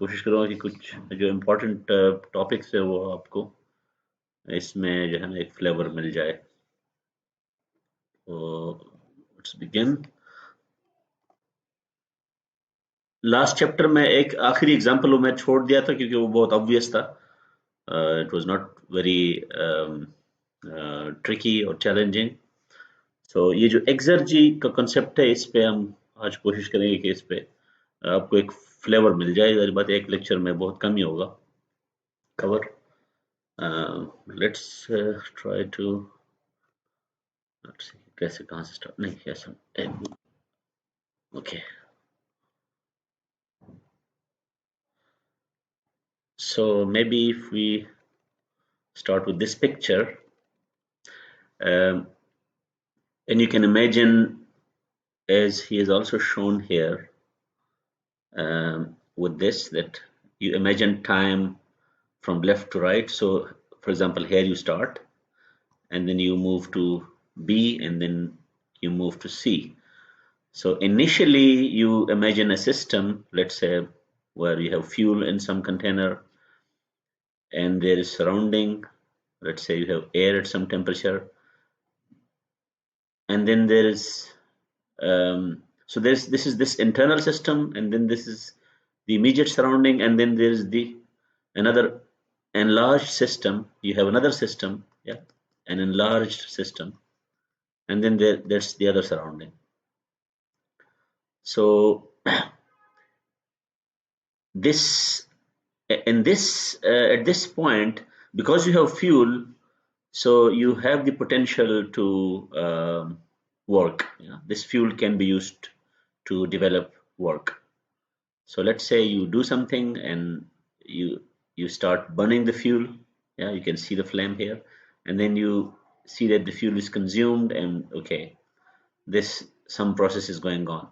कोशिश करूँगा कि कुछ जो इम्पोर्टेंट टॉपिक्स है वो आपको इसमें जो है ना एक फ्लेवर मिल जाए। तो लेट्स बिगिन। लास्ट चैप्टर में एक आखिरी एग्जांपल वो मैं छोड़ दिया था क्योंकि वो बहुत ऑब्वियस था। It was not very tricky और चैलेंजिंग। सो ये जो एक्सर्जी का कंसेप्ट है इस पे हम आज कोशिश करेंगे कि इस पे आपको एक फ्लेवर मिल जाए। इस बात एक लेक्चर में बहुत कम ही होगा कवर। लेट्स ट्राई टू कैसे कहाँ से स्टार्ट नहीं कैसे okay. So maybe if we start with this picture, um, and you can imagine, as he is also shown here, with this, that you imagine time from left to right. So for example, here you start and then you move to B and then you move to C. So initially you imagine a system, let's say, where you have fuel in some container and there is surrounding, let's say you have air at some temperature, and then there is so this is this internal system, and then this is the immediate surrounding, and then there is the another enlarged system. You have another system, yeah, an enlarged system, and then there's the other surrounding. So this in this at this point, because you have fuel, so you have the potential to work. Yeah? This fuel can be used to develop work. So let's say you do something and you start burning the fuel. Yeah, you can see the flame here, and then you see that the fuel is consumed, and okay, this some process is going on.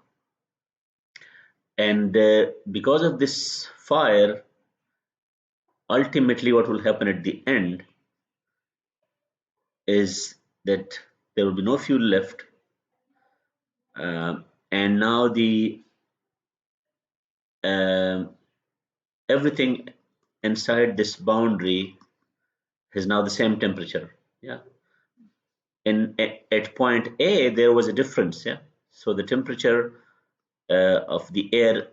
And because of this fire, ultimately what will happen at the end is that there will be no fuel left, and now the everything inside this boundary is now the same temperature. Yeah, at point A there was a difference. Yeah, so the temperature of the air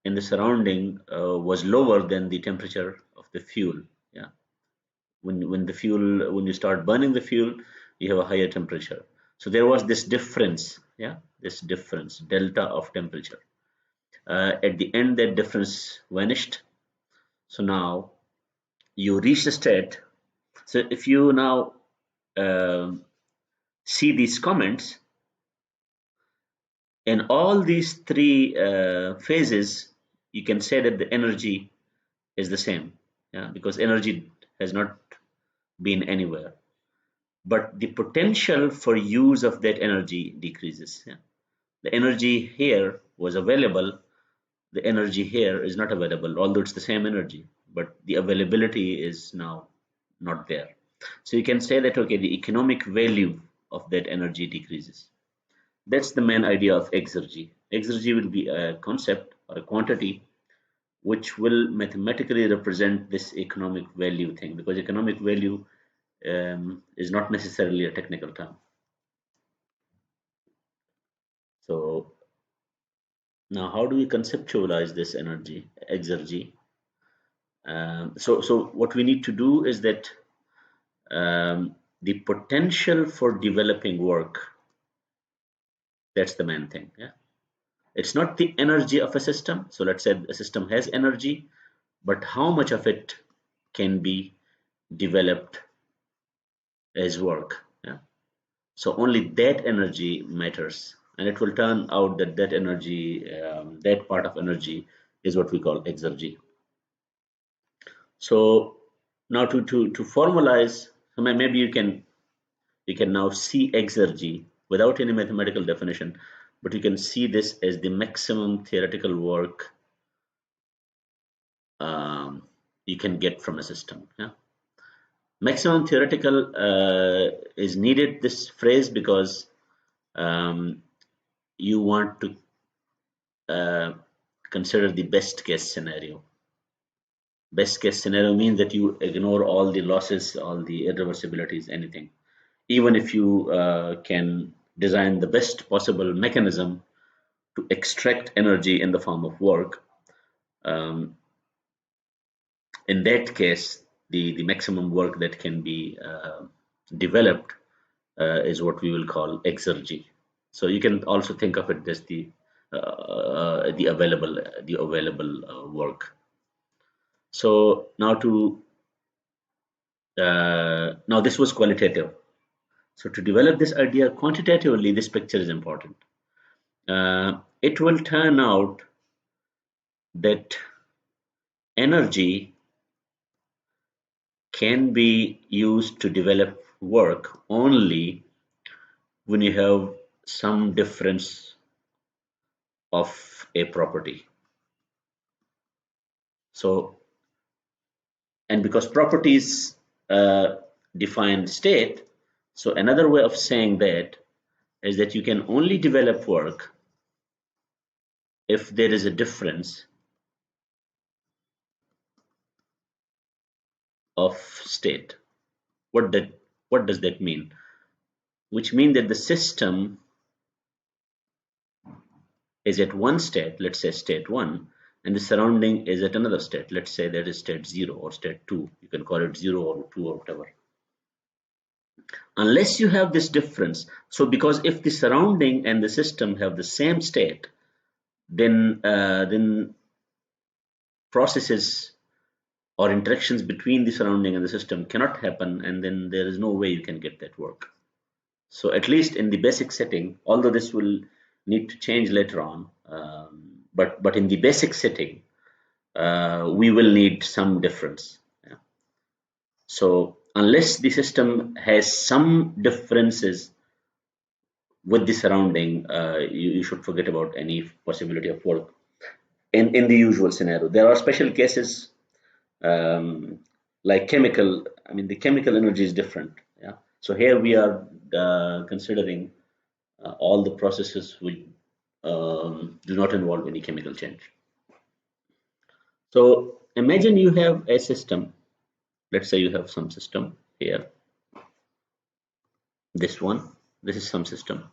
in the surrounding was lower than the temperature of the fuel. Yeah, when you start burning the fuel, you have a higher temperature. So there was this difference. Yeah, this difference, delta of temperature. At the end, that difference vanished. So now you reach a state. So if you now see these comments, in all these three phases, you can say that the energy is the same. Yeah, because energy has not been anywhere, but the potential for use of that energy decreases. Yeah? The energy here was available, the energy here is not available, although it's the same energy, but the availability is now not there. So you can say that, okay, the economic value of that energy decreases. That's the main idea of exergy. Exergy will be a concept or a quantity which will mathematically represent this economic value thing, because economic value is not necessarily a technical term. So now how do we conceptualize this energy, exergy? So what we need to do is that the potential for developing work, that's the main thing. Yeah, it's not the energy of a system. So let's say a system has energy, but how much of it can be developed as work. Yeah, so only that energy matters, and it will turn out that that energy, that part of energy, is what we call exergy. So now to formalize, maybe you can now see exergy without any mathematical definition, but you can see this as the maximum theoretical work you can get from a system. Yeah, maximum theoretical is needed, this phrase, because you want to consider the best case scenario. Best case scenario means that you ignore all the losses, all the irreversibilities, anything. Even if you can design the best possible mechanism to extract energy in the form of work, um, in that case, the maximum work that can be developed is what we will call exergy. So you can also think of it as the available work. So now this was qualitative. So to develop this idea quantitatively, this picture is important. It will turn out that energy can be used to develop work only when you have some difference of a property. So, and because properties define state, so another way of saying that is that you can only develop work if there is a difference of state. What that what does that mean? Which means that the system is at one state, let's say state 1, and the surrounding is at another state, let's say that is state 0 or state 2. You can call it 0 or 2 or whatever. Unless you have this difference, so because if the surrounding and the system have the same state, then processes or interactions between the surrounding and the system cannot happen, and then there is no way you can get that work. So at least in the basic setting, although this will need to change later on, but in the basic setting, we will need some difference. Yeah. So unless the system has some differences with the surrounding, you should forget about any possibility of work. In the usual scenario, there are special cases like chemical. I mean, the chemical energy is different. Yeah. So here we are considering all the processes which do not involve any chemical change. So imagine you have a system. Let's say you have some system here. This one. This is some system,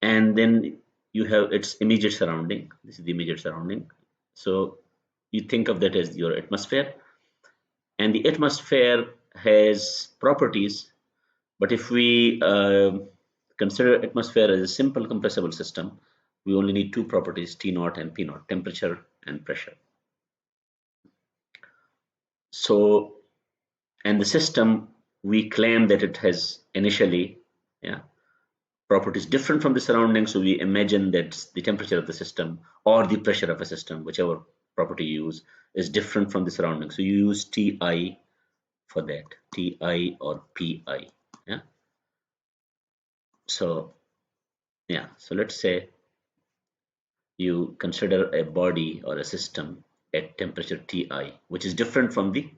and then you have its immediate surrounding. This is the immediate surrounding. So you think of that as your atmosphere, and the atmosphere has properties. But if we consider atmosphere as a simple compressible system, we only need two properties, T naught and P naught, temperature and pressure. So, and the system, we claim that it has initially, yeah, properties different from the surroundings. So we imagine that the temperature of the system or the pressure of a system, whichever property you use, is different from the surroundings. So you use Ti for that, Ti or Pi. Yeah. So yeah. So let's say you consider a body or a system at temperature Ti, which is different from the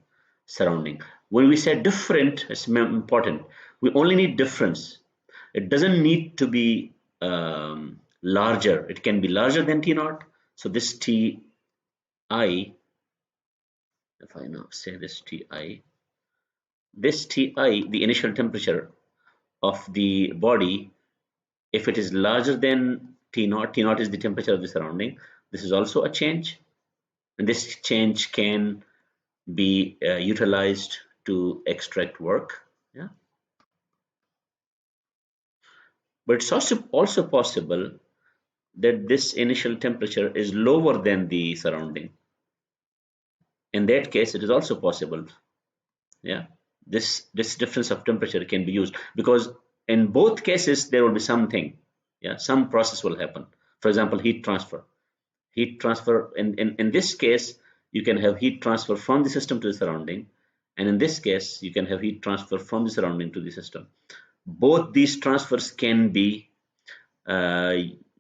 surrounding. When we say different, it's important. We only need difference. It doesn't need to be larger. It can be larger than T naught. So this Ti, if I now say this Ti, the initial temperature of the body, if it is larger than T naught, T naught is the temperature of the surrounding. This is also a change, and this change can be utilized to extract work. Yeah, but it's also possible that this initial temperature is lower than the surrounding. In that case, it is also possible. Yeah, this difference of temperature can be used because in both cases there will be something. Yeah, some process will happen. For example, heat transfer. Heat transfer in this case, you can have heat transfer from the system to the surrounding, and in this case, you can have heat transfer from the surrounding to the system. Both these transfers can be uh,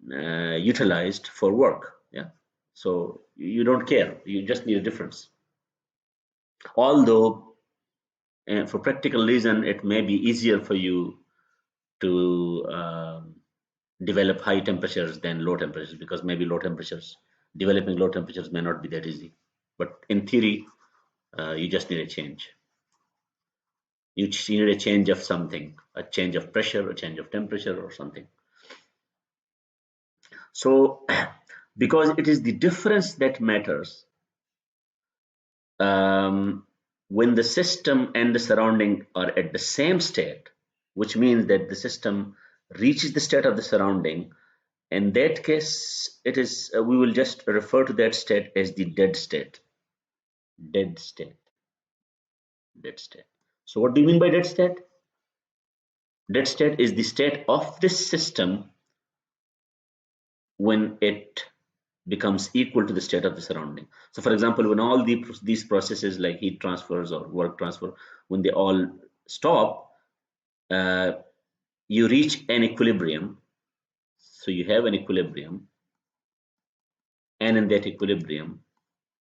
utilized for work. Yeah, so you don't care. You just need a difference. Although, for practical reason, it may be easier for you to develop high temperatures than low temperatures because maybe low temperatures, developing low temperatures may not be that easy. but in theory, you just need a change. You need a change of something, a change of pressure, a change of temperature, or something. So, because it is the difference that matters, when the system and the surrounding are at the same state, which means that the system reaches the state of the surrounding, in that case, it is we will just refer to that state as the dead state. Dead state. Dead state. So, what do you mean by dead state? Dead state is the state of this system when it becomes equal to the state of the surrounding. So, for example, when all these processes like heat transfers or work transfer, when they all stop, uh, you reach an equilibrium. So you have an equilibrium, and in that equilibrium,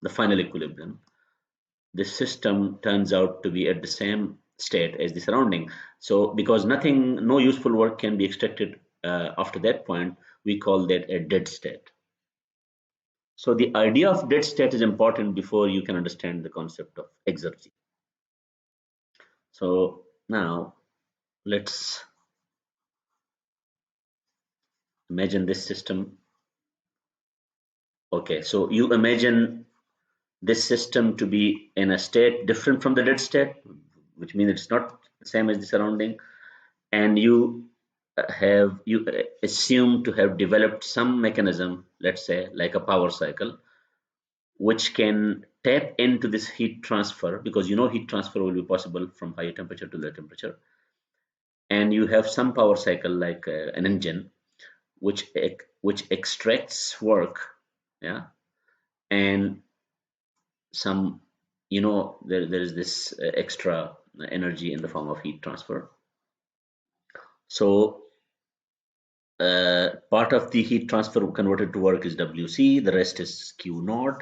the final equilibrium, the system turns out to be at the same state as the surrounding. So because no useful work can be extracted after that point, we call that a dead state. So the idea of dead state is important before you can understand the concept of exergy. So now let's imagine this system. Okay, so you imagine this system to be in a state different from the dead state, which means it's not the same as the surrounding, and you assume to have developed some mechanism, let's say like a power cycle, which can tap into this heat transfer, because you know heat transfer will be possible from higher temperature to lower temperature, and you have some power cycle like an engine which extracts work, yeah, and some, there is this extra energy in the form of heat transfer. So part of the heat transfer converted to work is WC, the rest is Q naught,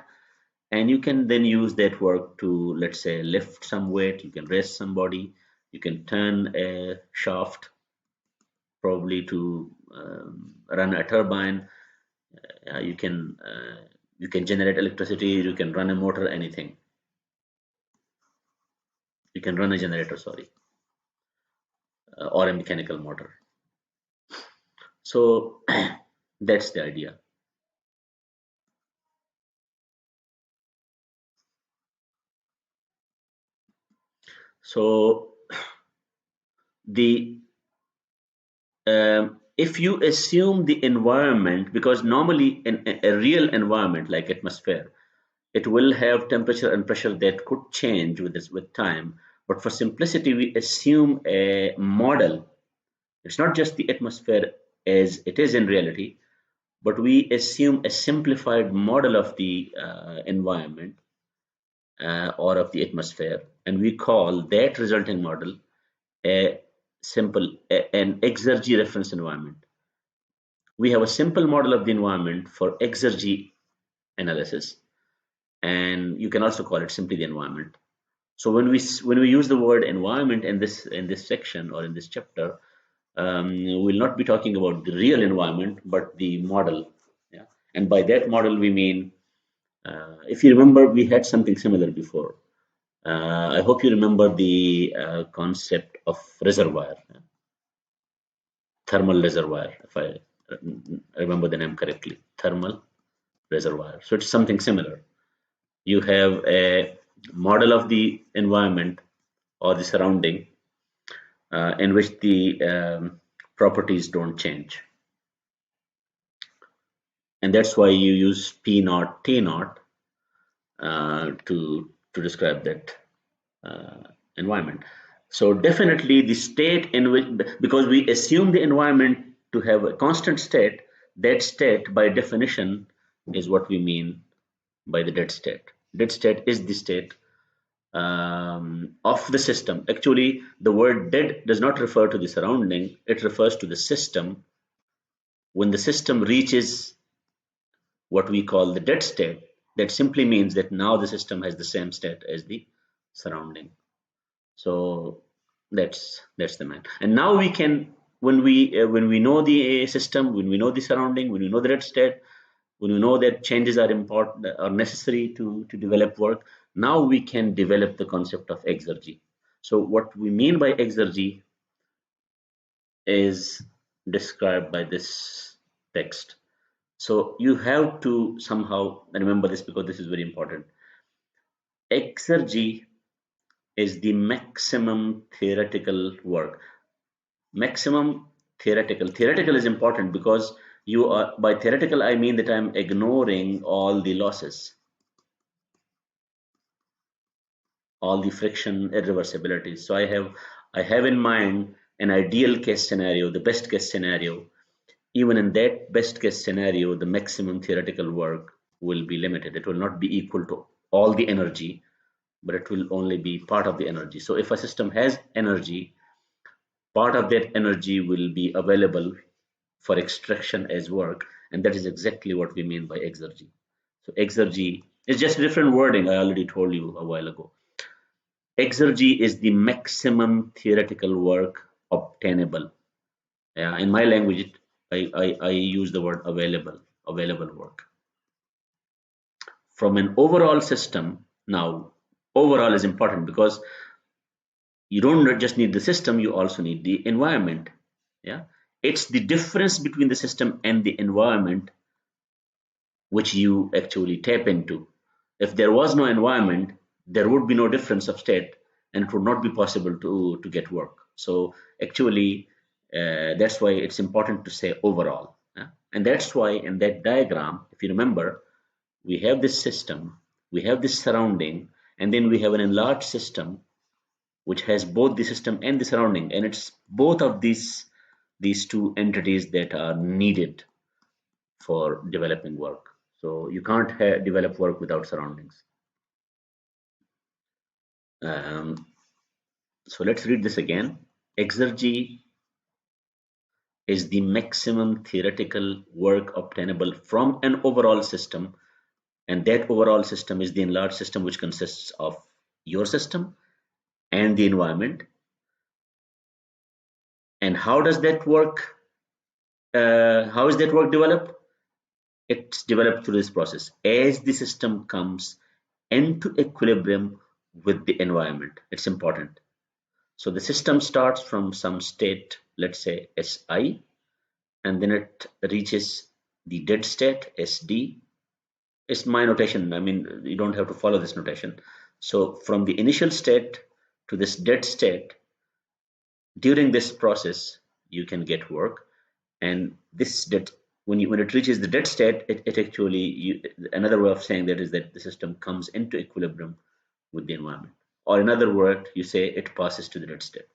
and you can then use that work to, let's say, lift some weight, you can raise somebody, you can turn a shaft, probably to run a turbine, you can generate electricity, you can run a motor, anything. You can run a generator, sorry, or a mechanical motor. So that's the idea. So the if you assume the environment, because normally in a real environment like atmosphere, it will have temperature and pressure that could change with time. But for simplicity, we assume a model. It's not just the atmosphere as it is in reality, but we assume a simplified model of the environment or of the atmosphere, and we call that resulting model a an exergy reference environment. We have a simple model of the environment for exergy analysis, and you can also call it simply the environment. So when we use the word environment in this section or in this chapter, we'll not be talking about the real environment, but the model. Yeah, and by that model we mean, if you remember, we had something similar before. I hope you remember the concept of reservoir, thermal reservoir, if I remember the name correctly, thermal reservoir. So it's something similar. You have a model of the environment or the surrounding in which the properties don't change. And that's why you use P naught, T naught to describe that environment. So definitely the state in which, because we assume the environment to have a constant state, that state by definition is what we mean by the dead state. Dead state is the state of the system. Actually, the word dead does not refer to the surrounding, it refers to the system. When the system reaches what we call the dead state, that simply means that now the system has the same state as the surrounding. So that's the man. And now we can, when we know the system, when we know the surrounding, when we know the dead state, when we know that changes are important or necessary to develop work, now we can develop the concept of exergy. So what we mean by exergy is described by this text. So you have to somehow remember this because this is very important. Exergy is the maximum theoretical work. Maximum theoretical. Theoretical is important because you are, by theoretical I mean that I'm ignoring all the losses, all the friction irreversibilities. So I have in mind an ideal case scenario, the best case scenario. Even in that best case scenario, the maximum theoretical work will be limited. It will not be equal to all the energy, but it will only be part of the energy. So if a system has energy, part of that energy will be available for extraction as work, and that is exactly what we mean by exergy. So exergy is just different wording. I already told you a while ago. Exergy is the maximum theoretical work obtainable. Yeah, in my language, I use the word available work. From an overall system, now, overall is important because you don't just need the system, you also need the environment. Yeah, it's the difference between the system and the environment which you actually tap into. If there was no environment, there would be no difference of state, and it would not be possible to get work. So actually, that's why it's important to say overall. And that's why in that diagram, if you remember, we have this system, we have this surrounding, and then we have an enlarged system which has both the system and the surrounding, and it's both of these two entities that are needed for developing work. So you can't develop work without surroundings. Um, so let's read this again. Exergy is the maximum theoretical work obtainable from an overall system, and that overall system is the enlarged system, which consists of your system and the environment. And how does that work? How is that work developed? It's developed through this process as the system comes into equilibrium with the environment. It's important. So the system starts from some state, let's say Si, and then it reaches the dead state, Sd. It's my notation. I mean, you don't have to follow this notation. So from the initial state to this dead state, during this process, you can get work. And this dead, when it reaches the dead state, it actually, another way of saying that is that the system comes into equilibrium with the environment. Or in other words, you say it passes to the dead state.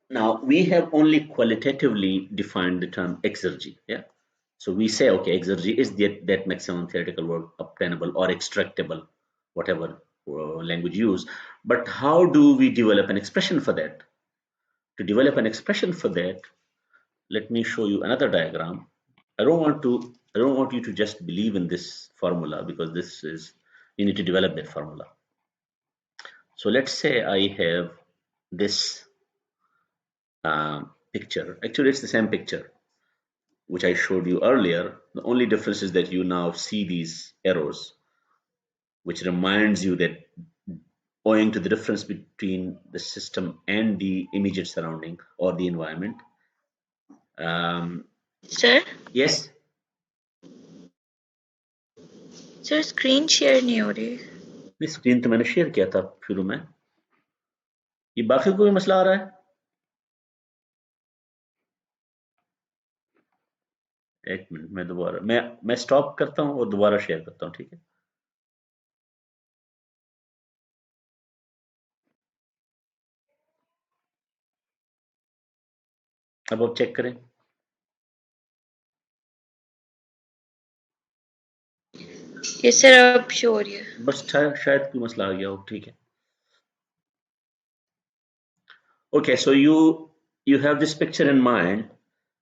Now we have only qualitatively defined the term exergy. Yeah. So we say, okay, exergy is that maximum theoretical work obtainable or extractable, whatever language you use. But how do we develop an expression for that? To develop an expression for that, let me show you another diagram. I don't want you to just believe in this formula because this is, you need to develop that formula. So let's say I have this picture. Actually, it's the same picture which I showed you earlier. The only difference is that you now see these arrows, which reminds you that owing to the difference between the system and the immediate surrounding or the environment. Um, sir yes, sir screen share नहीं हो रही this screen तो मैंने share किया था शुरू में. ये बाकी कोई मसला आ रहा है? एक मिनट, मैं दोबारा मैं स्टॉप करता हूँ और दोबारा शेयर करता हूँ, ठीक है? अब आप चेक करें. ये सर अब शो हो रही है बस शायद कोई मसला आ गया हो, ठीक है. Okay, so you have this picture in mind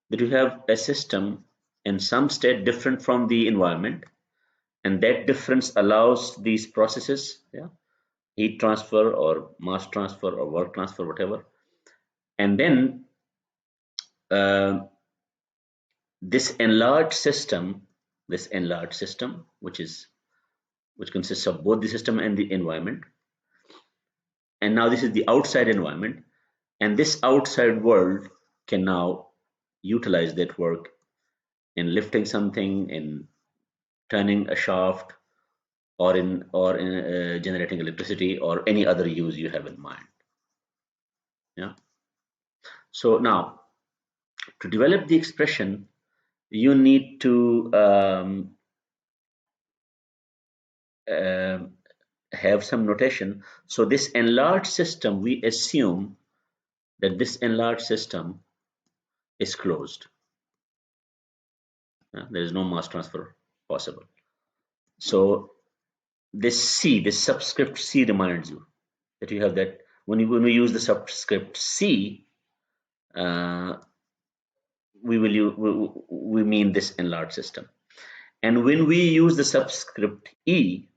that you have a system in some state different from the environment, and that difference allows these processes, yeah, heat transfer or mass transfer or work transfer, whatever. And then uh, this enlarged system, which consists of both the system and the environment, and now this is the outside environment, and this outside world can now utilize that work in lifting something, in turning a shaft, or in generating electricity, or any other use you have in mind. Yeah. So now, to develop the expression, you need to um, have some notation. So this enlarged system, we assume that this enlarged system is closed. There is no mass transfer possible. So this subscript C reminds you that you have that when we use the subscript C, uh, we mean this enlarged system. And when we use the subscript E,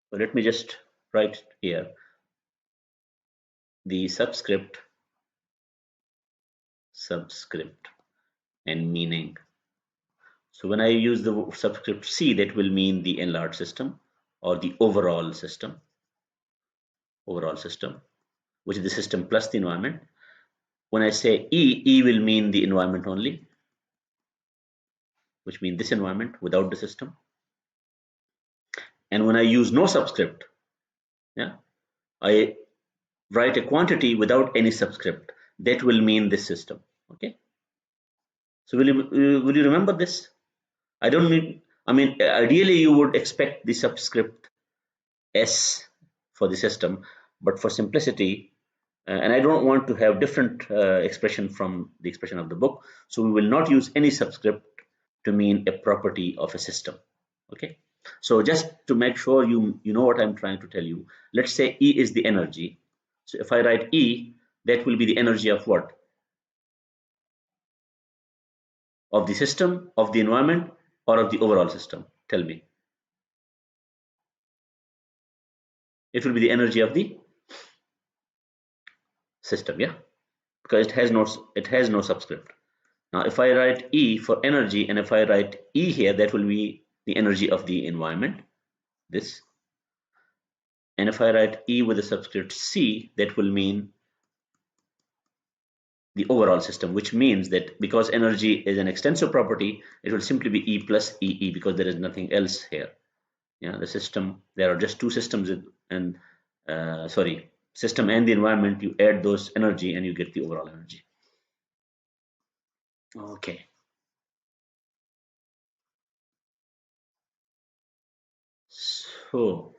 so let me just write here the subscript and meaning. So when I use the subscript C, that will mean the enlarged system or the overall system, which is the system plus the environment. When I say E will mean the environment only, which means this environment without the system. And when I use no subscript, yeah, I write a quantity without any subscript, that will mean this system. Okay. So will you remember this? Ideally you would expect the subscript S for the system, but for simplicity, and I don't want to have different expression from the expression of the book, so we will not use any subscript to mean a property of a system. Okay, so just to make sure you know what I'm trying to tell you, let's say E is the energy. So if I write E, that will be the energy of what? Of the system, of the environment, or of the overall system? Tell me. It will be the energy of the system, yeah, because it has no subscript. Now if I write E for energy, and if I write E here, that will be the energy of the environment, this. And if I write E with the subscript C, that will mean the overall system, which means that because energy is an extensive property, it will simply be E plus EE, because there is nothing else here. Yeah, the system, there are just two systems, and system and the environment, you add those energy and you get the overall energy. Okay. So,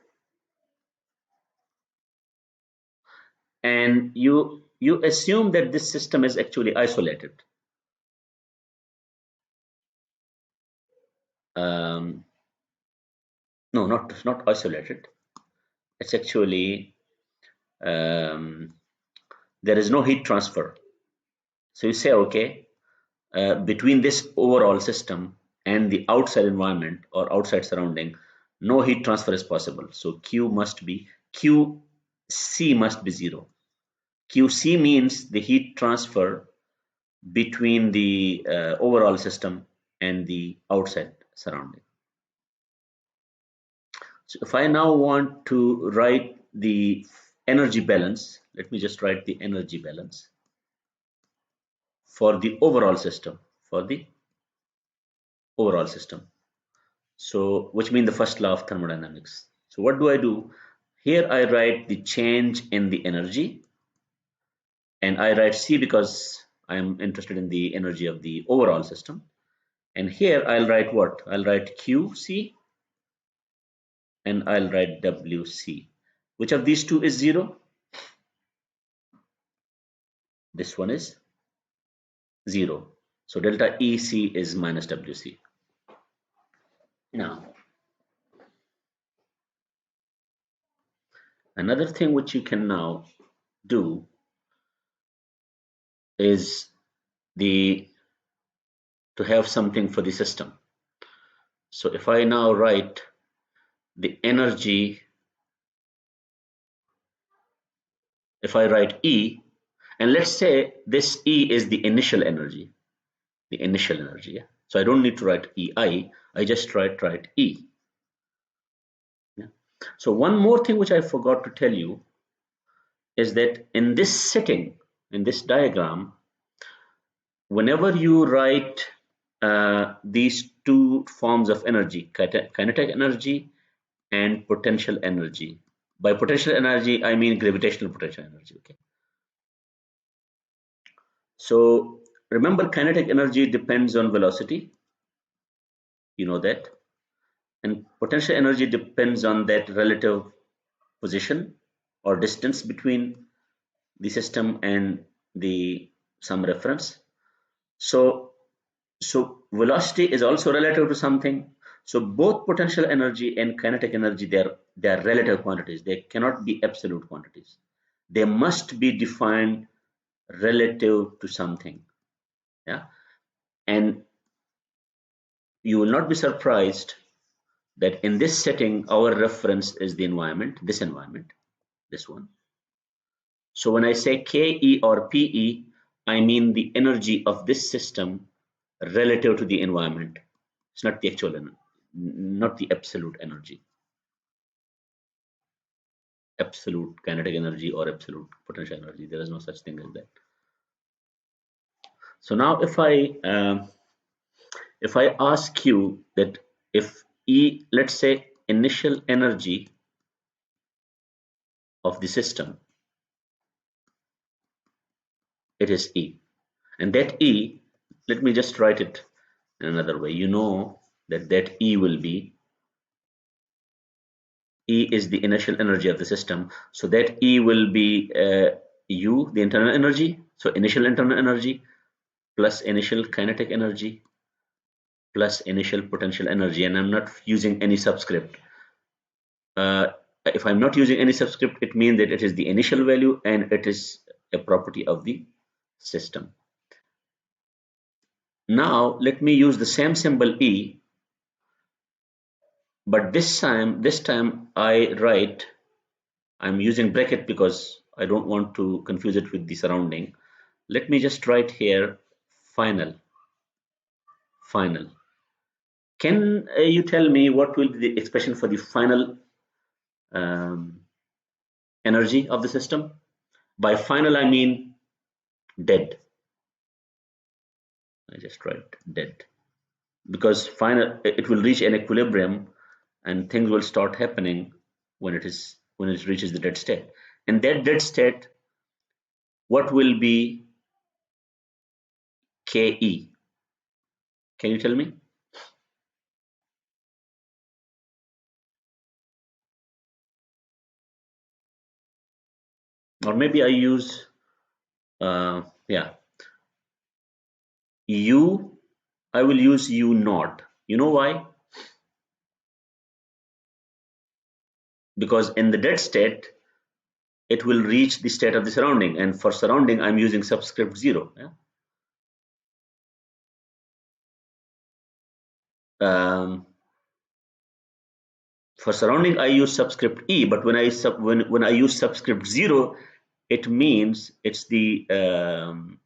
and you assume that this system is actually isolated. No, not isolated. It's actually there is no heat transfer. So you say, okay, between this overall system and the outside environment or outside surrounding, no heat transfer is possible. So QC must be 0. QC means the heat transfer between the overall system and the outside surrounding. So if I now want to write the energy balance, let me just write the energy balance for the overall system, So, which means the first law of thermodynamics. So what do I do? Here I write the change in the energy, and I write C because I am interested in the energy of the overall system. And here I'll write what? I'll write QC and I'll write WC. Which of these two is 0? This one is 0. So delta EC is minus WC. Now, another thing which you can now do is to have something for the system. So if I now write the energy, if I write E, and let's say this E is the initial energy. the initial energy. Yeah? So I don't need to write EI, I just write E. Yeah? So one more thing which I forgot to tell you is that in this setting, in this diagram, whenever you write these two forms of energy, kinetic energy and potential energy. By potential energy, I mean gravitational potential energy. Okay. So remember, kinetic energy depends on velocity. You know that, and potential energy depends on that relative position or distance between the system and the some reference. So velocity is also relative to something. So both potential energy and kinetic energy, they are relative quantities. They cannot be absolute quantities. They must be defined relative to something. Yeah, and you will not be surprised that in this setting, our reference is the environment, this one. So when I say Ke or Pe, I mean the energy of this system relative to the environment. It's not the actual energy, not the absolute energy, absolute kinetic energy or absolute potential energy. There is no such thing as that. So now if I ask you that if E, let's say initial energy of the system, it is E. And that E, let me just write it in another way. You know that E will be, E is the initial energy of the system. So that E will be U, the internal energy. So initial internal energy plus initial kinetic energy plus initial potential energy. And I'm not using any subscript. If I'm not using any subscript, it means that it is the initial value and it is a property of the system. Now let me use the same symbol E, but this time I'm using bracket because I don't want to confuse it with the surrounding. Let me just write here final. Can you tell me what will be the expression for the final um, energy of the system? By final, I mean dead. I just write dead because final it will reach an equilibrium and things will start happening when it reaches the dead state. In that dead state, what will be Ke? Can you tell me? Or maybe I use yeah, U. I will use U naught. You know why? Because in the dead state, it will reach the state of the surrounding, and for surrounding, I'm using subscript 0. Yeah? For surrounding, I use subscript E, but when I use subscript 0, it means it's the um,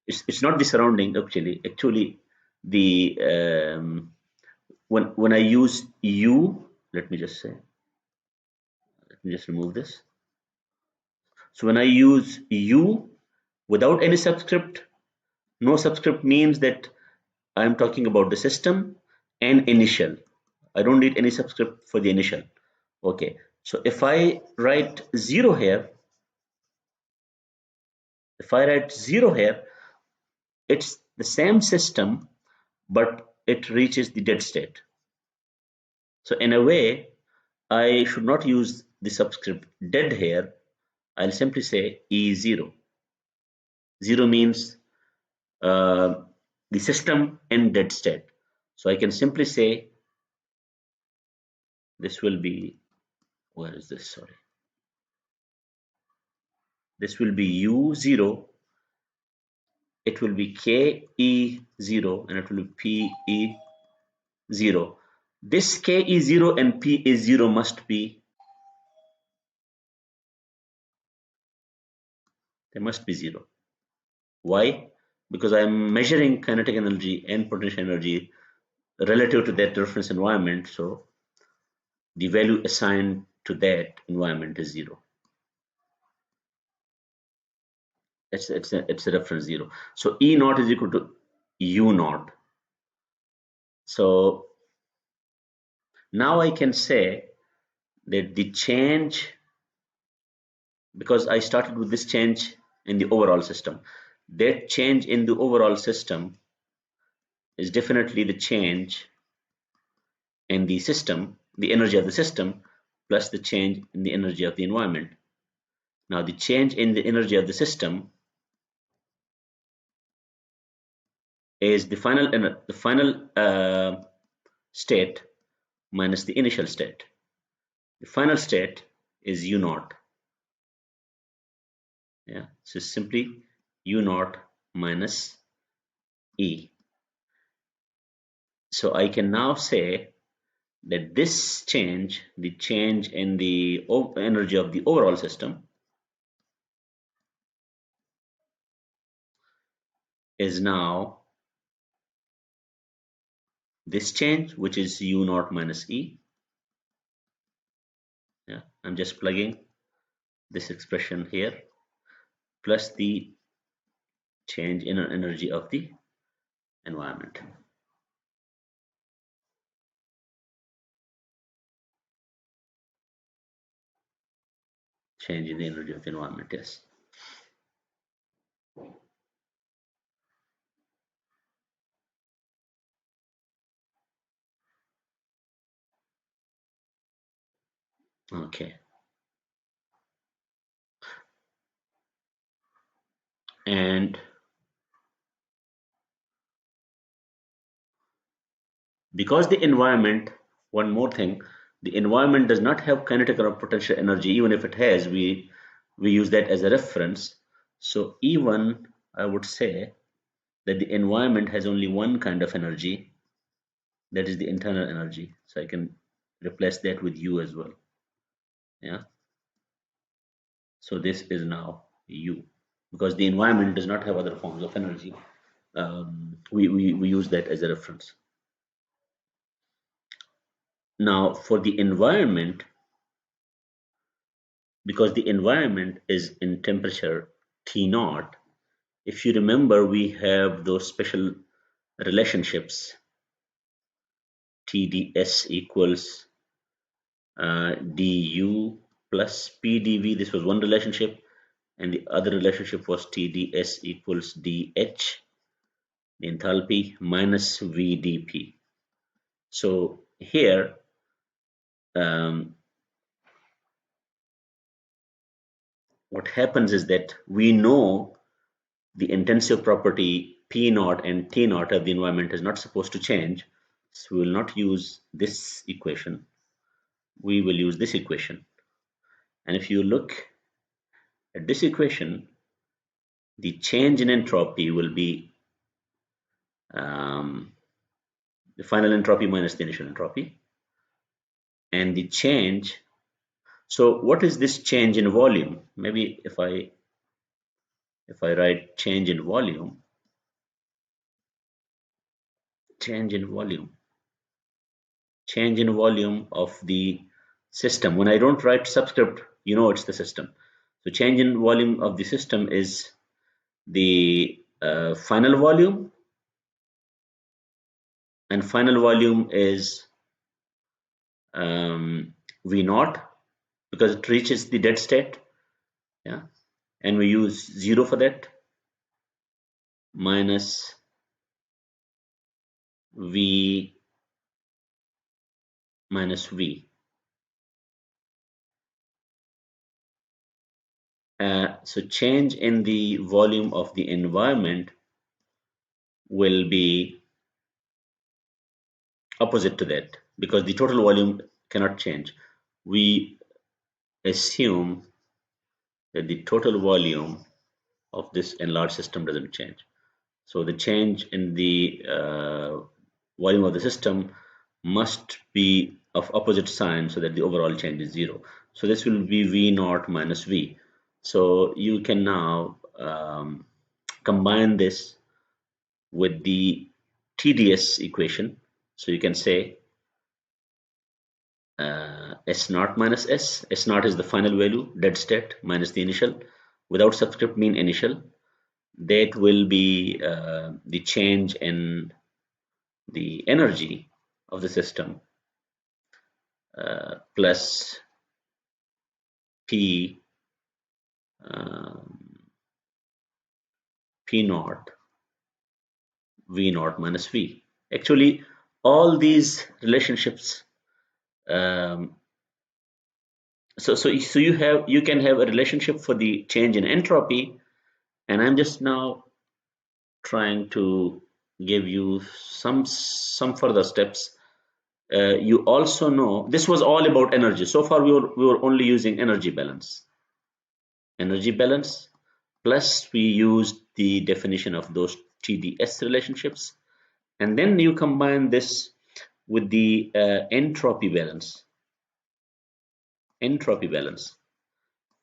it's not the surrounding actually. Actually, the when I use U, let me just say, let me just remove this. So when I use U without any subscript, no subscript means that I'm talking about the system and initial. I don't need any subscript for the initial. Okay, so if I write 0 here, it's the same system, but it reaches the dead state. So in a way, I should not use the subscript dead here. I'll simply say E0. 0 means the system in dead state. So I can simply say this will be, where is this? Sorry. This will be U0, it will be KE0, and it will be PE0. This KE0 and PE0 must be, they must be 0. Why? Because I'm measuring kinetic energy and potential energy relative to that reference environment, so the value assigned to that environment is 0. It's a reference 0. So E naught is equal to U naught. So now I can say that the change, because I started with this change in the overall system, that change in the overall system is definitely the change in the system, the energy of the system, plus the change in the energy of the environment. Now the change in the energy of the system is the final state minus the initial state. The final state is U naught. Yeah, so simply U naught minus E. So I can now say that this change, the change in the energy of the overall system, is now this change, which is U naught minus E. Yeah, I'm just plugging this expression here, plus the change in energy of the environment. Change in the energy of the environment, yes. Okay. And because the environment, one more thing, the environment does not have kinetic or potential energy. Even if it has, we use that as a reference. So even I would say that the environment has only one kind of energy, that is the internal energy. So I can replace that with U as well. Yeah. So this is now U, because the environment does not have other forms of energy. We use that as a reference. Now for the environment, because the environment is in temperature T naught, if you remember, we have those special relationships. TdS equals du plus PdV. This was one relationship, and the other relationship was TdS equals dH, the enthalpy, minus VdP. So here, what happens is that we know the intensive property P naught and T naught of the environment is not supposed to change. So we will not use this equation. We will use this equation. And if you look at this equation, the change in entropy will be the final entropy minus the initial entropy. And the change, so what is this change in volume? Maybe if I write change in volume, change in volume of the system. When I don't write subscript, you know it's the system. So change in volume of the system is the final volume, and final volume is V naught, because it reaches the dead state. Yeah, and we use 0 for that, minus V minus V. So change in the volume of the environment will be opposite to that, because the total volume cannot change. We assume that the total volume of this enlarged system doesn't change. So the change in the volume of the system must be of opposite sign, so that the overall change is 0. So this will be V naught minus V. So you can now combine this with the TDS equation. So you can say S naught minus S. S naught is the final value, dead state, minus the initial, without subscript mean initial. That will be the change in the energy of the system, plus P P naught V naught minus V. Actually, all these relationships. Um, so you can have a relationship for the change in entropy, and I'm just now trying to give you some further steps. You also know this was all about energy. So far, we were only using energy balance. Plus, we used the definition of those TDS relationships, and then you combine this with the entropy balance. Entropy balance.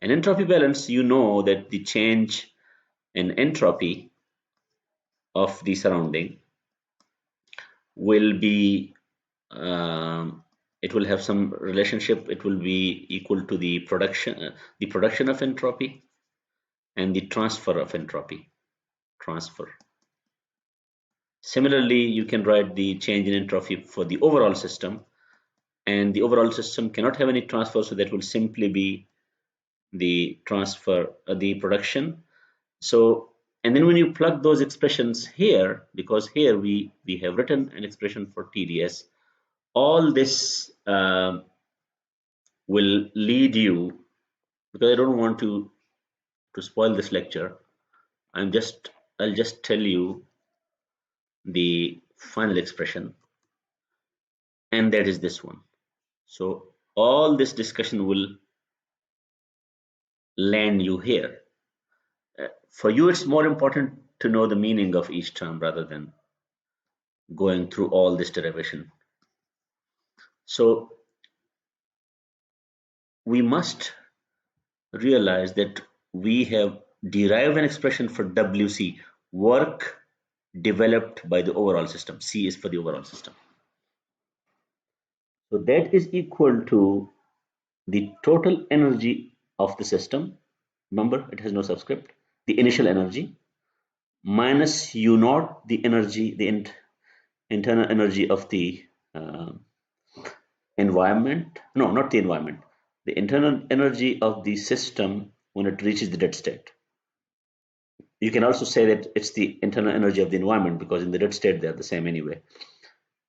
And entropy balance, you know that the change in entropy of the surrounding will be it will have some relationship. It will be equal to the production of entropy and the transfer of entropy. Transfer. Similarly, you can write the change in entropy for the overall system, and the overall system cannot have any transfer, so that will simply be the transfer, the production. So, and then when you plug those expressions here, because here we have written an expression for TDS, all this will lead you, because I don't want to spoil this lecture. I'll just tell you the final expression, and that is this one. So all this discussion will land you here. For you, it's more important to know the meaning of each term rather than going through all this derivation. So we must realize that we have derived an expression for WC, work developed by the overall system. C is for the overall system. So that is equal to the total energy of the system. Remember, it has no subscript. The initial energy minus U naught, the energy, the internal energy of the uh, environment. No, not the environment. The internal energy of the system when it reaches the dead state. You can also say that it's the internal energy of the environment, because in the dead state they are the same anyway.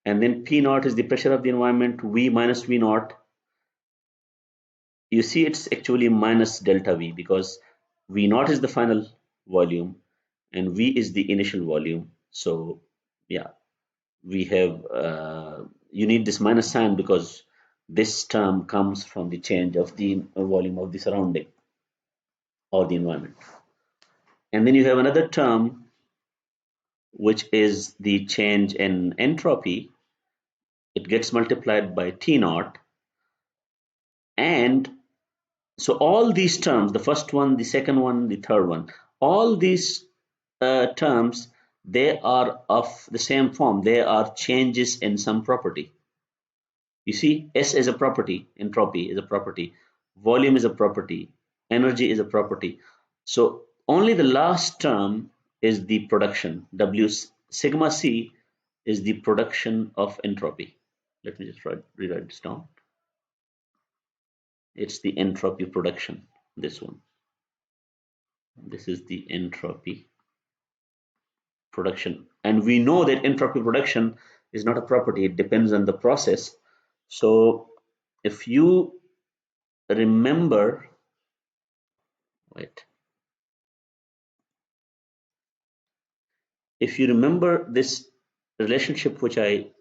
And then P naught is the pressure of the environment. V minus V naught. You see, it's actually minus delta V, because V naught is the final volume and V is the initial volume. So yeah, we have you need this minus sign because this term comes from the change of the volume of the surrounding or the environment. And then you have another term which is the change in entropy. It gets multiplied by T naught, and so all these terms, the first one, the second one, the third one, all these terms, they are of the same form. They are changes in some property. You see, S is a property, entropy is a property, volume is a property, energy is a property. So only the last term is the production. W sigma C is the production of entropy. Let me just rewrite this down. It's the entropy production, this one. This is the entropy production. And we know that entropy production is not a property, it depends on the process. So if you remember, wait, if you remember this relationship which I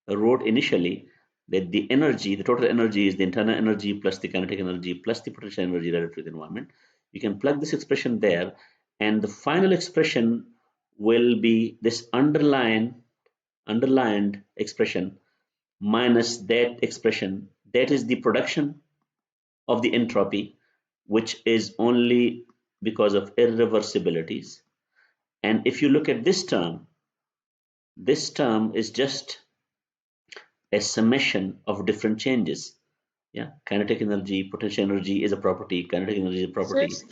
wrote initially, that the energy, the total energy is the internal energy plus the kinetic energy plus the potential energy relative to the environment. You can plug this expression there, and the final expression will be this underlined expression minus that expression. That is the production of the entropy, which is only because of irreversibilities. And if you look at this term is just a summation of different changes. Yeah, kinetic energy, potential energy is a property, kinetic energy is a Sir, property. screen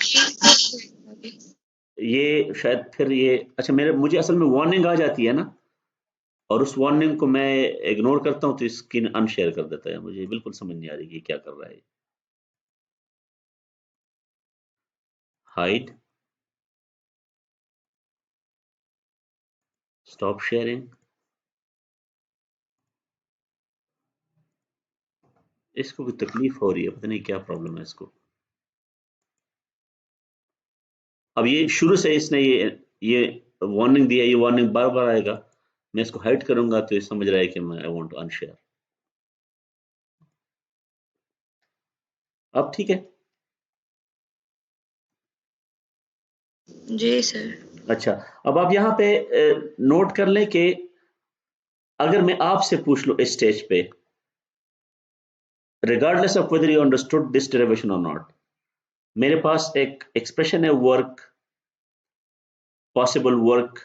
ये शायद फिर ये अच्छा मेरे मुझे असल में warning आ जाती है ना, और उस वार्निंग को मैं इग्नोर करता हूँ तो स्क्रीन अनशेयर कर देता है। मुझे बिल्कुल समझ नहीं आ रही कि क्या कर रहा है। हाइड, स्टॉप शेयरिंग, इसको कोई तकलीफ हो रही है, पता नहीं क्या प्रॉब्लम है इसको। अब ये शुरू से इसने ये वार्निंग दिया, ये वार्निंग बार बार आएगा। मैं इसको हाइड करूंगा तो ये समझ रहा है कि मैं आई वांट टू अनशेयर। अब ठीक है। जी सर। अच्छा, अब आप यहाँ पे नोट कर लें कि अगर मैं आपसे पूछ लूं इस स्टेज पे, regardless of whether you understood this derivation or not, मेरे पास एक एक्सप्रेशन है work, possible work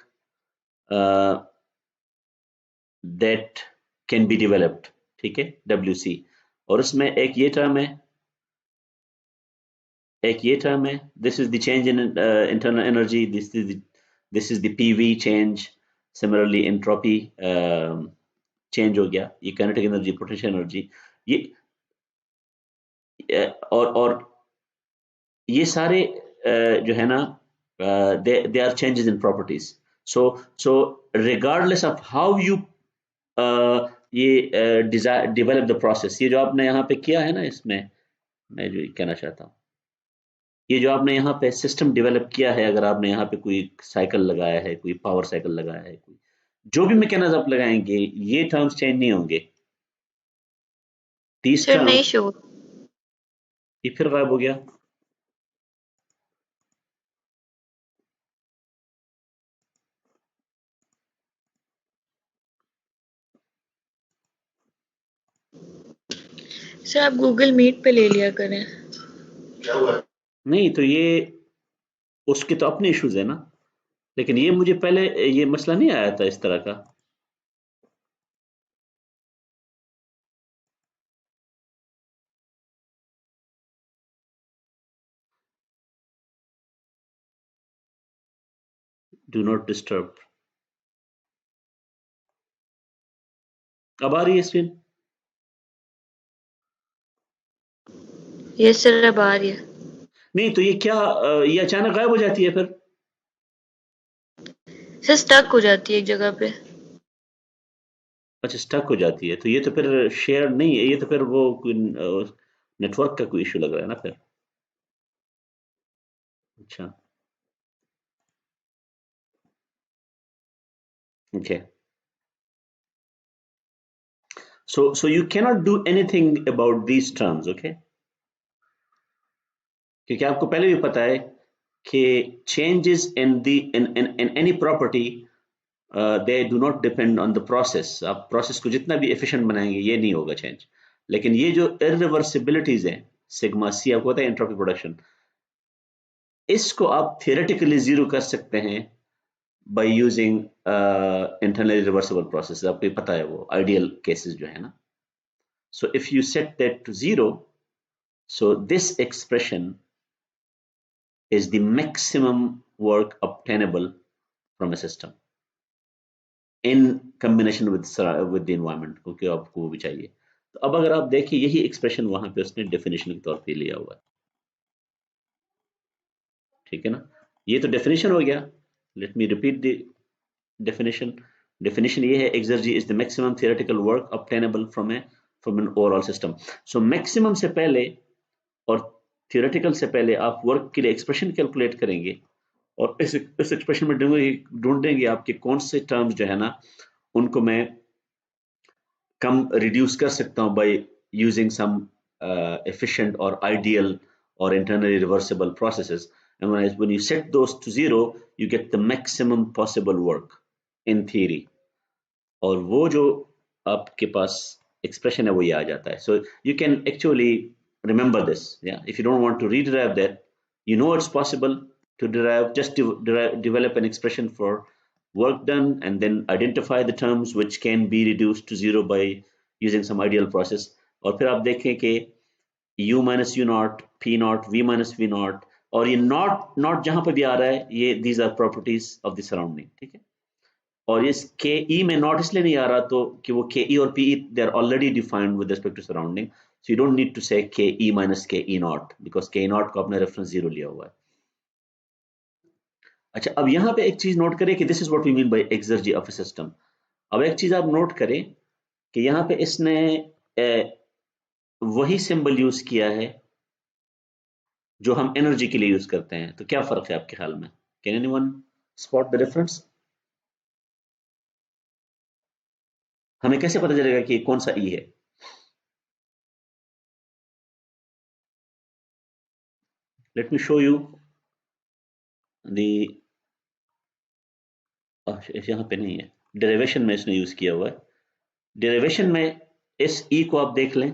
that can be developed, ठीक है, WC, और उसमें एक ये टर्म है, this is the change in internal energy, this is the PV change, similarly entropy change हो गया, ये काइनेटिक एनर्जी, पोटेंशियल एनर्जी, ये और ये सारे जो है ना they are changes in properties. So regardless of how you ये डेवलप द प्रोसेस, ये जो आपने यहाँ पे किया है ना, इसमें मैं जो कहना चाहता हूँ, ये जो आपने यहाँ पे सिस्टम डेवलप किया है, अगर आपने यहाँ पे कोई साइकिल लगाया है, कोई पावर साइकिल लगाया है, कोई जो भी मैकेनिज्म आप लगाएंगे, ये टर्म्स चेंज नहीं होंगे। तीस सर नहीं टर्म्स, शो। ये फिर गायब हो गया। सर आप गूगल मीट पे ले लिया करें। नहीं तो ये उसके तो अपने इश्यूज है ना, लेकिन ये मुझे पहले ये मसला नहीं आया था इस तरह का। Do not disturb. अब आ रही है स्क्रीन? यस सर अब आ रही है। नहीं तो ये क्या ये अचानक गायब हो जाती है फिर? सर स्टक हो जाती है एक जगह पे। अच्छा, स्टक हो जाती है, तो ये तो फिर शेयर नहीं है, ये तो फिर वो नेटवर्क का कोई इशू लग रहा है ना फिर। अच्छा, okay. So you cannot do anything about these terms, okay? क्योंकि आपको पहले भी पता है कि changes in any property they do not depend on the process. आप process को जितना भी efficient बनाएंगे, ये नहीं होगा change। लेकिन ये जो irreversibilities हैं, सिग्मा सी आपको पता है एंट्रोपी प्रोडक्शन, इसको आप theoretically जीरो कर सकते हैं by using internally reversible processes। आपको ये पता है वो ideal cases जो है ना। So if you set that to zero, so this expression is the maximum work obtainable from a system in combination with the environment, क्योंकि आपको वो भी चाहिए। तो अब अगर आप देखिए, यही एक्सप्रेशन वहां पे उसने डेफिनेशन के तौर पे लिया हुआ है, ठीक है ना। ये तो डेफिनेशन हो गया। Let me repeat the definition. Definition ये है, exergy is the maximum theoretical work obtainable from an overall system. So maximum से पहले और थियोरेटिकल से पहले आप वर्क के लिए एक्सप्रेशन कैलकुलेट करेंगे, और इस एक्सप्रेशन में ढूंढेंगे आपके कौन से टर्म्स जो है ना, उनको मैं कम रिड्यूस कर सकता हूं by using some efficient or ideal or internally reversible processes, and when you set those to zero, you get the maximum possible work in theory, और वो जो आपके पास एक्सप्रेशन है वो ये आ जाता है। So you can actually remember this, yeah, if you don't want to rederive that, you know it's possible to derive, just to develop an expression for work done, and then identify the terms which can be reduced to zero by using some ideal process. और फिर आप देखें कि u minus u naught, p naught, v minus v naught, और ये not जहां पर भी आ रहा है, ये these are properties of the surrounding, ठीक है। और इस के ई में नॉट इसलिए नहीं आ रहा तो कि वो के ई और P E they are already defined with respect to surrounding, so you don't need to say K E minus के ई नॉट, बिकॉज के ई नॉट को आपने रेफरेंस जीरो लिया हुआ है। अच्छा, अब यहाँ पे एक चीज नोट करें कि this is what we mean by exergy of a system. अब एक चीज आप नोट करें कि यहाँ पे इसने वही सिंबल यूज किया है जो हम एनर्जी के लिए यूज करते हैं। तो क्या फर्क है आपके ख्याल में? Can anyone spot the difference? हमें कैसे पता चलेगा कि कौन सा ई है? लेट मी शो यू दी, यहाँ पे नहीं है, डेरिवेशन में इसने यूज किया हुआ है। डेरिवेशन में इस ई को आप देख लें,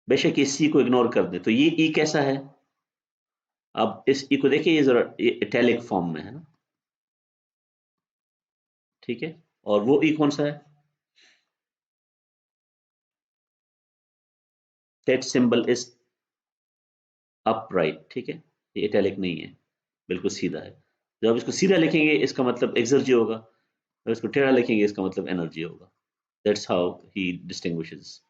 बेशक इस सी को इग्नोर कर दें, तो ये ई कैसा है? अब इस ई को देखिए, ये जरा इटैलिक फॉर्म में है ना, ठीक है। और वो ई कौन सा है? दैट सिंबल इज अपराइट, ठीक है। ये इटैलिक नहीं है, बिल्कुल सीधा है। जब आप इसको सीधा लिखेंगे इसका मतलब एक्सर्जी होगा, जब इसको टेढ़ा लिखेंगे इसका मतलब एनर्जी होगा। That's how he distinguishes.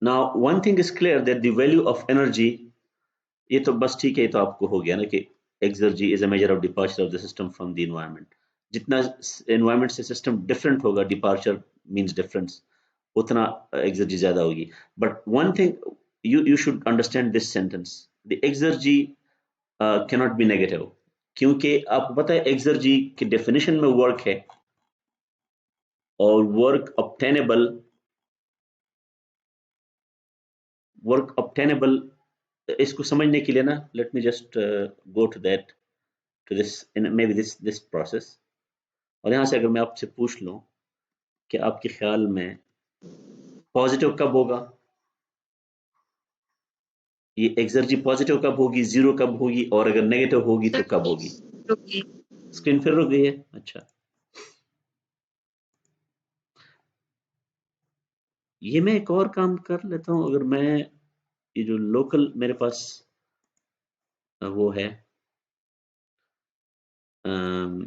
Now one thing is clear that the value of energy, ये तो बस ठीक है, ये तो आपको हो गया ना कि exergy is a measure of departure of the system from the environment. जितना एनवायरनमेंट से सिस्टम डिफरेंट होगा, डिपार्चर मींस डिफरेंस, उतना एक्सर्जी ज्यादा होगी। But one thing you should understand this sentence, the exergy cannot be negative, क्योंकि आपको पता है एक्सर्जी की डेफिनेशन में वर्क है, और वर्क ऑब्टेनेबल इसको समझने के लिए ना, let me just go to that, to this maybe this process. और यहाँ से अगर मैं आपसे पूछ लूँ कि आपके ख्याल में पॉजिटिव कब होगा, ये एक्सर्जी पॉजिटिव कब होगी, जीरो कब होगी, और अगर नेगेटिव होगी तो कब होगी? रुकिए। स्क्रीन फिर रुक गई है? अच्छा, ये मैं एक और काम कर लेता हूँ। अगर मैं ये जो लोकल मेरे पास वो है, अम,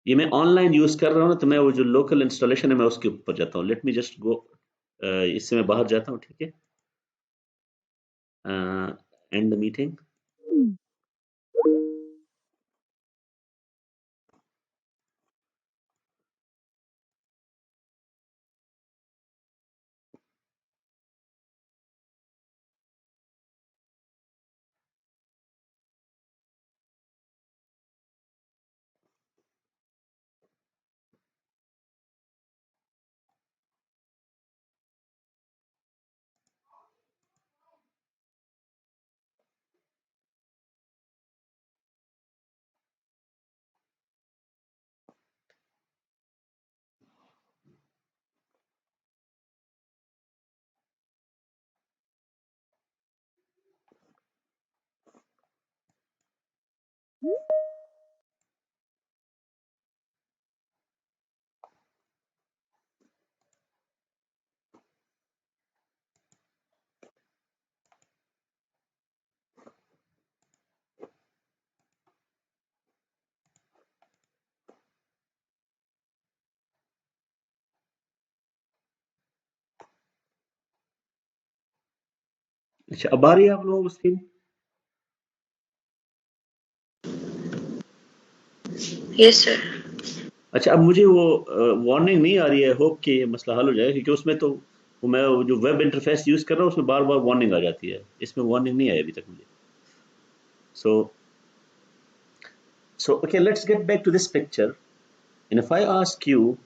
ये मैं ऑनलाइन यूज कर रहा हूँ, तो मैं वो जो लोकल इंस्टॉलेशन है मैं उसके ऊपर जाता हूँ। लेट मी जस्ट गो, इससे मैं बाहर जाता हूँ, ठीक है। And the meeting. अच्छा, अब आ रही है आप लोगों को स्क्रीन? Yes sir. अच्छा, अब मुझे वो वार्निंग नहीं आ रही है, होप कि ये मसला हल हो जाए, क्योंकि उसमें तो मैं वो जो वेब इंटरफेस यूज कर रहा हूँ उसमें बार बार वार्निंग आ जाती है, इसमें वार्निंग नहीं आई अभी तक मुझे। सो okay, let's get back to this picture. And if I ask you,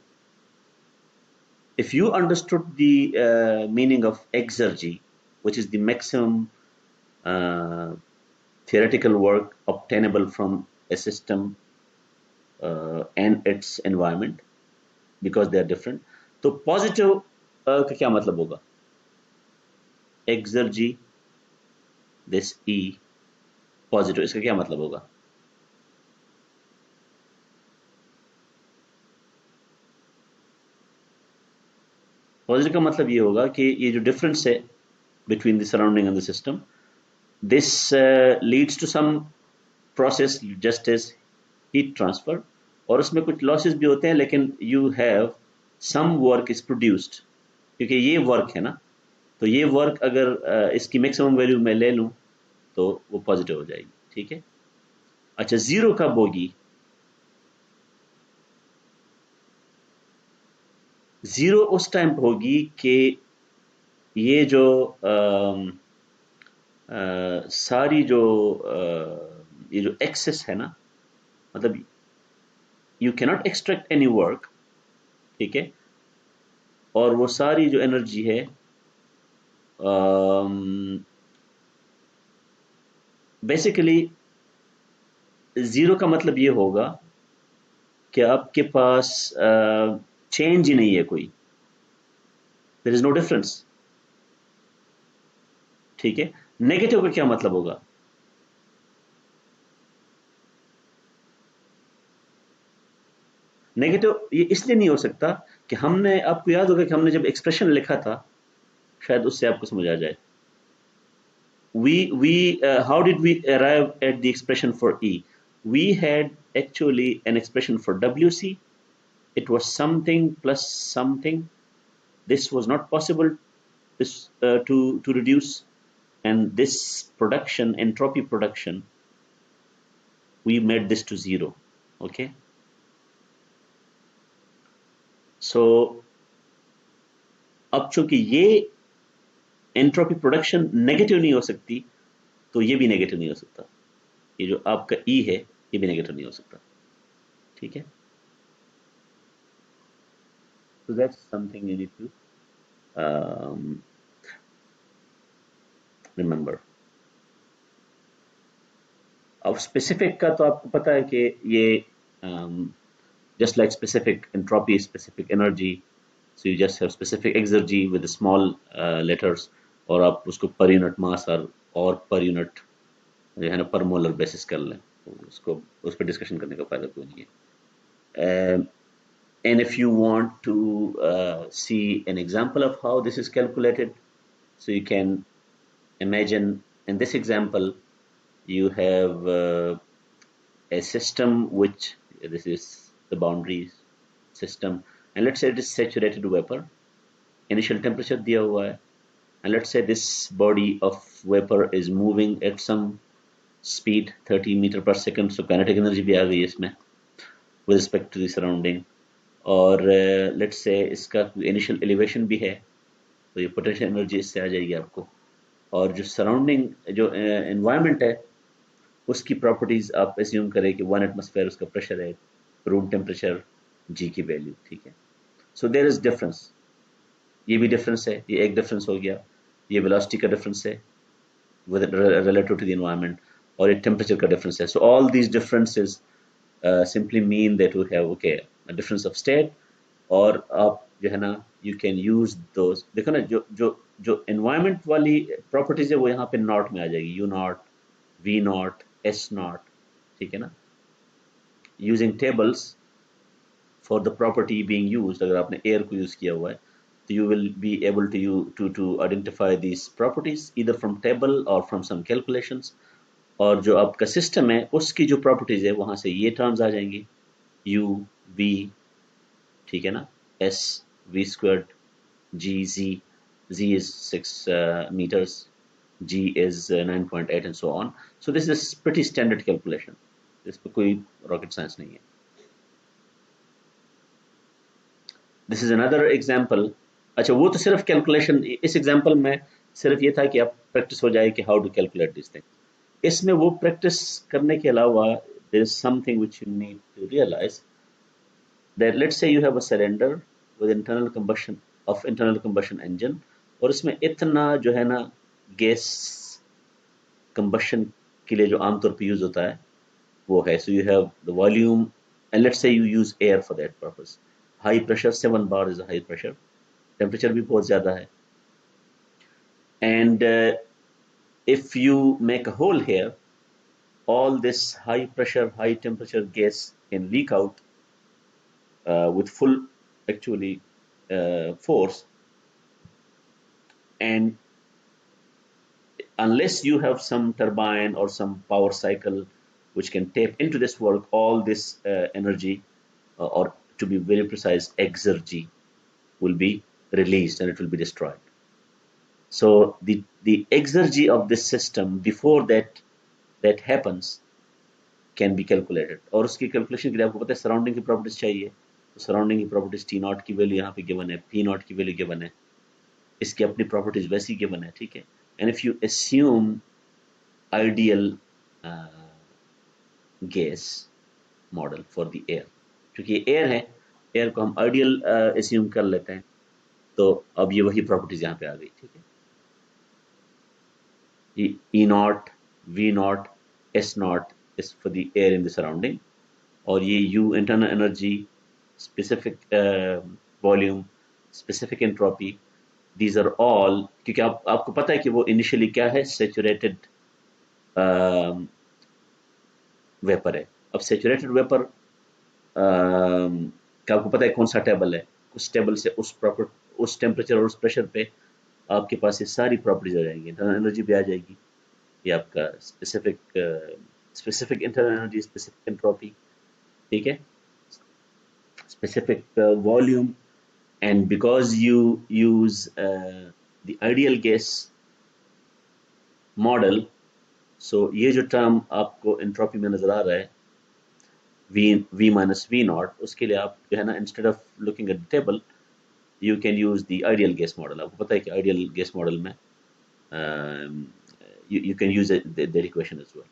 if you understood the meaning of exergy, which is the maximum uh, theoretical work obtainable from a system and its environment because they are different. तो positive का क्या मतलब होगा? Exergy this E positive, इसका क्या मतलब होगा? Positive का मतलब ये होगा कि ये जो डिफरेंस है between the surrounding and the system, this leads to some process just as heat transfer, और उसमें कुछ लॉसेस भी होते हैं, लेकिन you have some work is produced, क्योंकि ये वर्क है ना, तो ये वर्क अगर इसकी मैक्सिमम वैल्यू मैं ले लूं तो वो पॉजिटिव हो जाएगी, ठीक है। अच्छा, जीरो कब होगी? जीरो उस टाइम पे होगी कि ये जो सारी जो ये जो एक्सेस है ना, मतलब you cannot extract any work, ठीक है, और वो सारी जो एनर्जी है बेसिकली जीरो का मतलब ये होगा कि आपके पास चेंज ही नहीं है कोई, देयर इज नो डिफरेंस, ठीक है। नेगेटिव का क्या मतलब होगा? नेगेटिव ये इसलिए नहीं हो सकता कि हमने, आपको याद होगा कि हमने जब एक्सप्रेशन लिखा था, शायद उससे आपको समझ आ जाए। We how did we arrive at the expression for E? We had actually an expression for WC. It was something plus something. This was not possible this to reduce, and this production, entropy production, we made this to zero. Okay, so अब चूंकि ये entropy production negative नहीं हो सकती, तो ये भी negative नहीं हो सकता, ये जो आपका ई है ये भी नेगेटिव नहीं हो सकता, ठीक है। So that's something you need to remember. अब स्पेसिफिक का तो आपको पता है कि ये just like specific entropy, specific energy, so you just have specific exergy with small letters, और आप उसको per unit mass और per unit जो है ना per molar basis कर लें, उसको उस पर डिस्कशन करने का फायदा कोई नहीं है। And if you want to see an example of how this is calculated, so you can imagine in this example you have a system which, this is the boundary system, and let's say it is saturated vapor, initial temperature दिया हुआ है, and let's say this body of vapor is moving at some speed 30 meter per second, so kinetic energy भी आ गई है इसमें with respect to the surrounding, और let's say इसका initial elevation भी है, तो ये पोटेंशियल एनर्जी इससे आ जाएगी आपको, और जो सराउंडिंग जो एनवायरनमेंट है उसकी प्रॉपर्टीज आप एज्यूम करें कि 1 एटमॉस्फेयर उसका प्रेशर है, रूम टेम्परेचर, जी की वैल्यू, ठीक है। सो देयर इज डिफरेंस, ये भी डिफरेंस है, ये एक डिफरेंस हो गया, ये वेलोसिटी का डिफरेंस है with relative to the environment, और ये टेम्परेचर का डिफरेंस है। So all these differences simply mean that we have okay a difference of state, और आप जो है ना you can use those, देखो ना जो environment वाली properties है वो यहाँ पे नॉट में आ जाएगी, U not, V not, S not, ठीक है ना। using tables for the property being used, अगर आपने air को use किया हुआ है तो you will be able to to identify these properties either from table or from some calculations, और जो आपका सिस्टम है उसकी जो प्रॉपर्टीज है वहां से ये टर्म्स आ जाएंगी, u v, ठीक है ना, s v squared, g z, z is 6 meters, g is 9.8 and so on. So this is pretty standard calculation, इस पर कोई रॉकेट साइंस नहीं है। This is another example. अच्छा, वो तो सिर्फ कैलकुलेशन, इस एग्जांपल में सिर्फ ये था कि आप प्रैक्टिस हो जाए कि how to calculate this thing. इसमें वो प्रैक्टिस करने के अलावा there is something which you need to realize, that let's say you have a cylinder with internal combustion engine, और इसमें इतना जो है ना गैस combustion के लिए जो आमतौर पे यूज होता है वो है, so you have the volume and let's say you use air for that purpose. High pressure 7 bar is a high pressure, temperature भी बहुत ज़्यादा है, and if you make a hole here, all this high pressure, high temperature gas can leak out with full actually force, and unless you have some turbine or some power cycle which can tap into this work, all this energy, or to be very precise, exergy, will be released and it will be destroyed. So the exergy of this system before that happens can be calculated, और उसकी calculation के लिए आपको पता है surrounding की properties चाहिए, तो सराउंडिंग की प्रॉपर्टीज टी नॉट की वैल्यू यहाँ पे गिवन है, पी नॉट की वैल्यू गिवन है, इसकी अपनी प्रॉपर्टीज वैसी गिवन है, ठीक है. And if you assume ideal gas model for the air, क्योंकि एयर है, एयर को हम आइडियल assume कर लेते हैं, तो अब ये वही प्रॉपर्टीज यहाँ पे आ गई, ठीक है. E naught, V naught, S naught is for the air in the surrounding, और ये U internal energy, specific volume, specific entropy, these are all, क्योंकि आपको पता है कि वो initially क्या है, saturated वेपर है. अब सैचुरेटेड वेपर का आपको पता है कौन सा टेबल है, उस टेबल से उस टेम्परेचर और उस प्रेशर पे आपके पास ये सारी प्रॉपर्टीज आ जाएंगी, इंटरनल एनर्जी भी आ जाएगी, ये आपका specific internal energy, specific entropy, ठीक है, specific volume, and because you use the ideal gas model, so ये जो टर्म आपको एंट्रोपी में नजर आ रहा है, V minus V naught, उसके लिए आप जो है ना, instead of looking at the table, you can use the ideal gas model. आपको पता है कि ideal gas model में you can use the equation as well.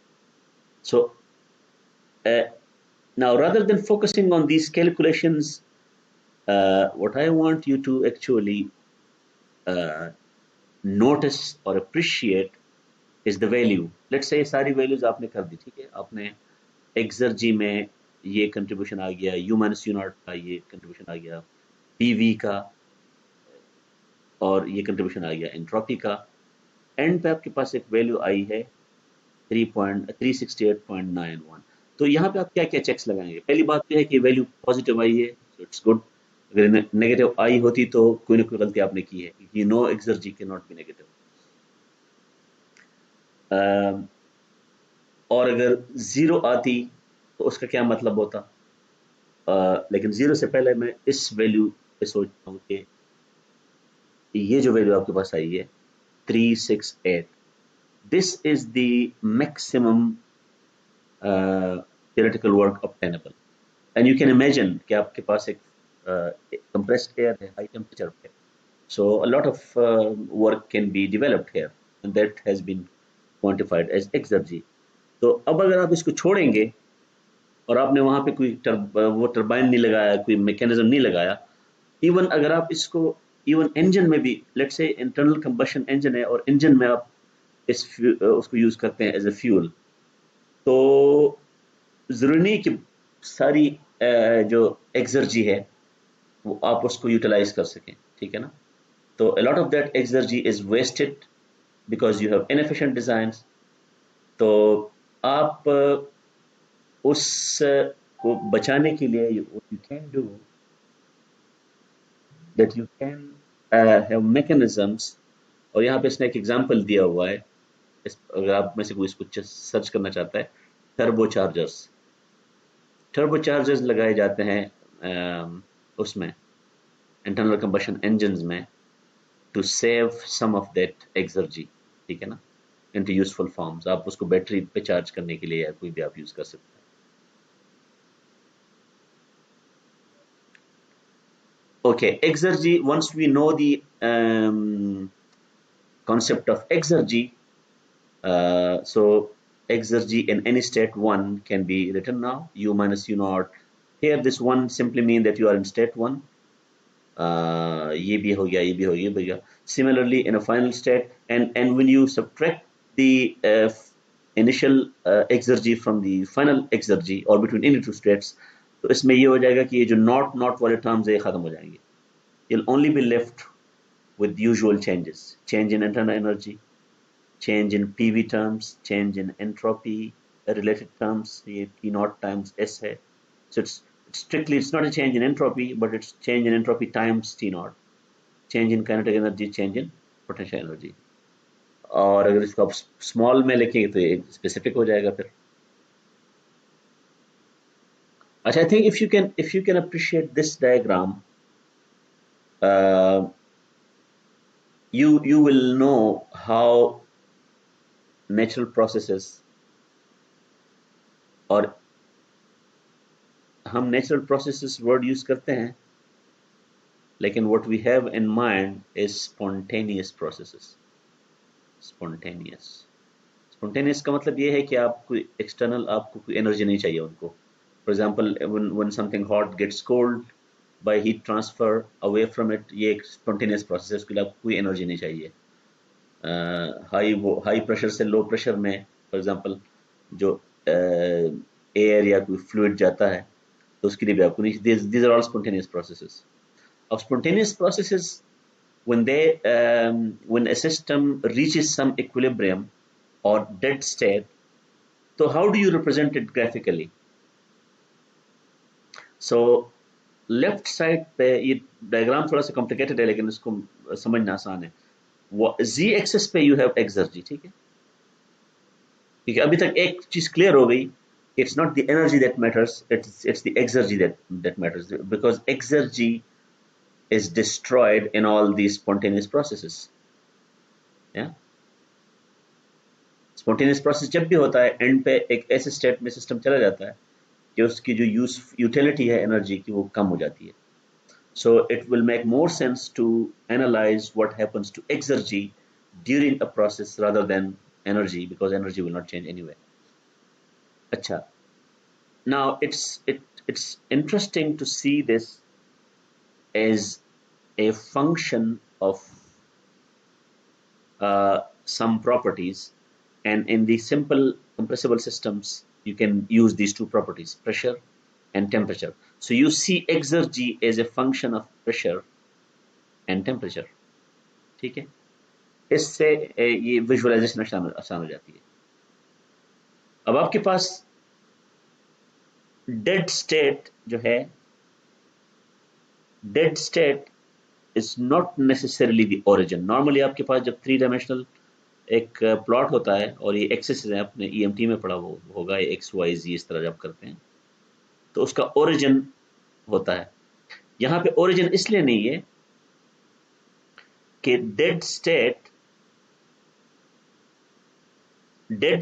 So now rather than focusing on these calculations, what I want you to actually notice or appreciate is the value. Let's say सारी values आपने कर दी, ठीक है, आपने exergy में ये contribution आ गया, U minus you not का ये कंट्रीब्यूशन आ गया, PV का, और ये कंट्रीब्यूशन आ गया एंट्रोपी का, एंड पे आपके पास एक वैल्यू आई है 368.91. तो यहाँ पे आप क्या क्या चेक्स लगाएंगे? पहली बात तो है कि वैल्यू पॉजिटिव आई है, so इट्स गुड. अगर नेगेटिव आई होती तो कोई ना कोई गलती आपने की है, you know exergy can not be negative. और अगर जीरो आती तो उसका क्या मतलब होता? लेकिन जीरो से पहले मैं इस वैल्यू पे सोचता हूँ कि ये जो वैल्यू आपके पास आई है 368, this is the maximum theoretical work obtainable, and you can imagine कि आपके पास एक compressed air है high temperature पे, so a lot of work can be developed here, and that has been quantified as exergy. तो अब अगर आप इसको छोड़ेंगे और आपने वहां पे कोई वो टर्बाइन नहीं लगाया, कोई मैकेनिज्म नहीं लगाया, इवन अगर आप इसको इवन इंजन में भी, let's say internal combustion engine है और इंजन में आप उसको यूज करते हैं एज ए फ्यूल, तो जरूरी नहीं कि सारी जो एक्सर्जी है वो आप उसको यूटिलाइज कर सकें, ठीक है ना. तो a lot of that exergy is wasted because you have inefficient designs. तो आप उस को बचाने के लिए you can do that, you can have mechanisms, और यहाँ पे इसने एक एग्जांपल दिया हुआ है, अगर आप में से कोई इसको सर्च करना चाहता है, टर्बोचार्जर्स लगाए जाते हैं उसमें इंटरनल कंबशन इंजन्स में to save some of that exergy, ठीक है ना, इनटू यूजफुल फॉर्म्स. आप उसको बैटरी पे चार्ज करने के लिए या कोई भी आप यूज कर सकते हैं. Okay, exergy, once we know the concept of exergy, so exergy in any state 1 can be written now, U minus U naught. Here this 1 simply mean that you are in state 1. ये भी हो गया, ये भी हो गया. Similarly in a final state, and when you subtract the initial exergy from the final exergy, or between any two states, तो इसमें ये हो जाएगा कि ये जो नॉट नॉट वाले टर्म्स है ये खत्म हो जाएंगे. You'll only be left with usual changes: change in internal energy, change in PV terms, change in entropy related terms. ये P naught times S है. So it's strictly, it's not a change in entropy, but it's change in entropy times T naught. Change in kinetic energy, change in potential energy. और अगर इसको आप small में लिखेंगे तो ये स्पेसिफिक हो जाएगा फिर. अच्छा, I think if you can appreciate this diagram, uh, you will know how natural processes, और हम natural processes word use करते हैं, लेकिन what we have in mind is spontaneous processes. Spontaneous का मतलब ये है कि आपको external, आपको कोई energy नहीं चाहिए उनको. For example, when something hot gets cold by heat transfer away from it, ये एक spontaneous process है, उसके लिए आपको कोई energy नहीं चाहिए. हाई प्रेशर से लो प्रेशर में, फॉर एग्जांपल, जो एयर या कोई फ्लूइड जाता है तो उसके लिए भी आपको नहीं. These are all spontaneous processes. अब spontaneous processes, when a system reaches some equilibrium or dead state, so how do you represent it graphically? So left side पे ये डायग्राम थोड़ा सा कॉम्प्लिकेटेड है लेकिन इसको समझना आसान है. जी एक्सेस पे यू हैव एक्सर्जी, ठीक है. ठीक है, अभी तक एक चीज क्लियर हो गई. It's not the energy that matters, it's the exergy that matters, because exergy is destroyed in all these spontaneous processes. Yeah, spontaneous process जब भी होता है एंड पे एक ऐसे स्टेट में सिस्टम चला जाता है कि उसकी जो यूटिलिटी है एनर्जी की वो कम हो जाती है. So it will make more sense to analyze what happens to exergy during a process rather than energy, because energy will not change anyway. अच्छा, now it's interesting to see this as a function of some properties, and in the simple compressible systems you can use these two properties, pressure and temperature. So you see exergy as a function of pressure and temperature. ठीक है, इससे ये visualisation आसान हो जाती है. अब आपके पास डेड स्टेट जो है, dead state is not necessarily the origin. Normally आपके पास जब 3 डायमेंशनल एक प्लॉट होता है और ये एक्सिस है, आपने ईएमटी में पढ़ा होगा, एक्स वाई जी इस तरह जब करते हैं तो उसका ओरिजिन होता है. यहाँ पे ओरिजिन इसलिए नहीं है कि डेड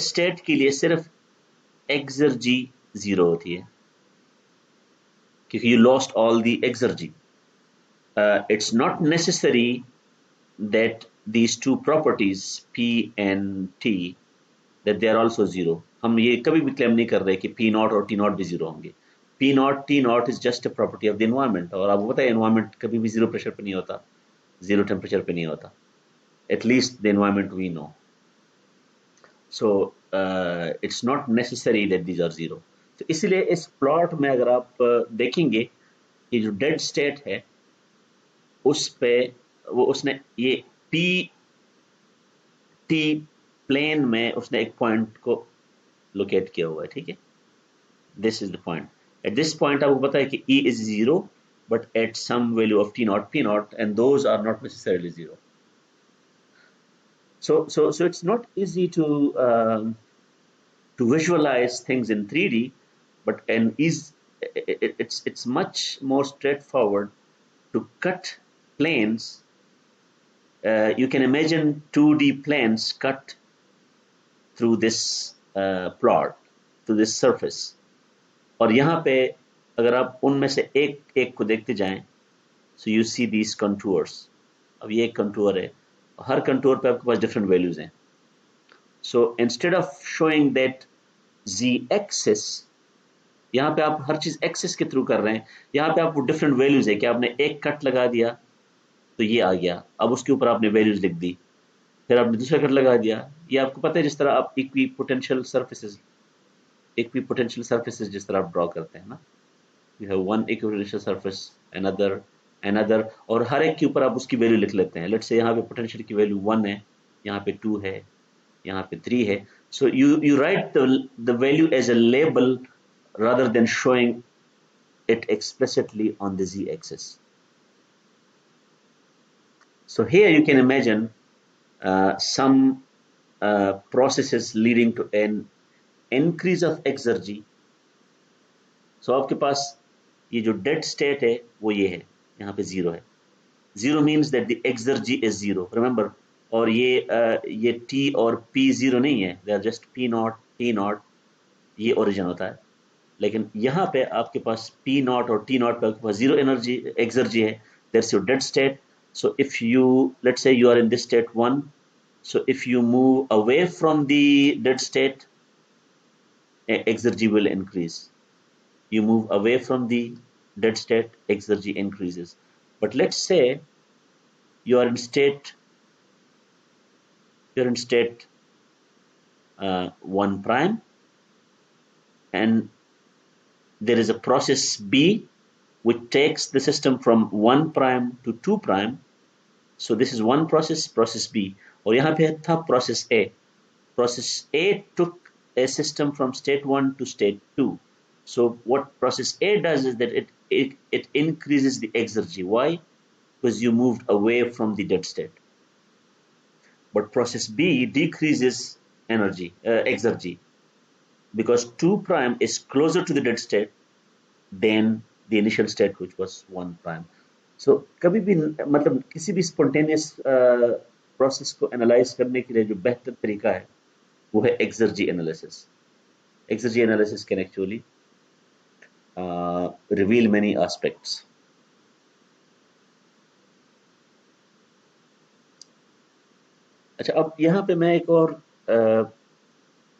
स्टेट के लिए सिर्फ एक्सर्जी जीरो होती है क्योंकि you lost all the exergy. It's not necessary that these two properties P and T that they are also zero. हम ये कभी भी क्लेम नहीं कर रहे कि P naught और T naught भी जीरो होंगे. P naught T naught is just a property of the environment, और आपको पता है environment कभी भी जीरो प्रेशर पे नहीं होता, जीरो टेम्परेचर पे नहीं होता, at least the environment we know. So it's not necessary that these are zero. तो इसलिए इस प्लॉट में अगर आप देखेंगे कि जो डेड स्टेट है उस पे वो उसने ये पी टी प्लेन में उसने एक पॉइंट को लोकेट किया हुआ है. ठीक है, this is the point. At this point आपको पता है कि E is zero, but at some value of T naught, P naught, and those are not necessarily zero. So it's not easy to visualize things in 3D, but it's much more straightforward to cut planes. You can imagine 2D planes cut through this plot, through this surface. और यहाँ पे अगर आप उनमें से एक एक को देखते जाएं, so you see these contours. अब ये एक कंटूर है, हर कंटूर पे आपके पास डिफरेंट वैल्यूज हैं. So instead of showing that z-axis, यहाँ पे आप हर चीज एक्सिस के थ्रू कर रहे हैं. यहाँ पे आपको डिफरेंट वैल्यूज है कि आपने एक कट लगा दिया तो ये आ गया, अब उसके ऊपर आपने वैल्यूज लिख दी, फिर आपने दूसरा कट लगा दिया. ये आपको पता है जिस तरह आप इक्वी पोटेंशियल सरफेसेस जिस तरह आप ड्रॉ करते हैं ना, You have one equidistant surface, another, और हर एक के ऊपर आप उसकी वैल्यू लिख लेते हैं. लेट्स से यहाँ पे पोटेंशियल की वैल्यू 1 है, यहाँ पे 2 है, यहाँ पे 3 है. So you write the value as a label rather than showing it explicitly on the z-axis. So here you can imagine some processes leading to an increase of exergy. So आपके पास ये जो dead state है वो ये है, यहाँ पे 0 है. 0 means that the exergy is 0. Remember, और ये T और P 0 नहीं है, they are just P naught, T naught, ये origin होता है. लेकिन यहाँ पे आपके पास P naught और T naught पे आपके पास 0 energy exergy है. That's your dead state. So if you, let's say you are in this state 1, so if you move away from the dead state, exergy will increase. You move away from the dead state, exergy increases. But let's say you are in state, you're in state 1 prime, and there is a process B which takes the system from 1 prime to 2 prime. So this is one process, process B. और यहाँ पे था process A. Process A took a system from state 1 to state 2. So what process A does is that it increases the exergy. Why? Because you moved away from the dead state. But process B decreases energy, exergy, because 2 prime is closer to the dead state than the initial state which was 1 prime. So कभी भी मतलब किसी भी spontaneous process को analyze करने के लिए जो बेहतर तरीका है वो है exergy analysis. Exergy analysis can actually reveal many aspects. अच्छा, अब यहाँ पे मैं एक और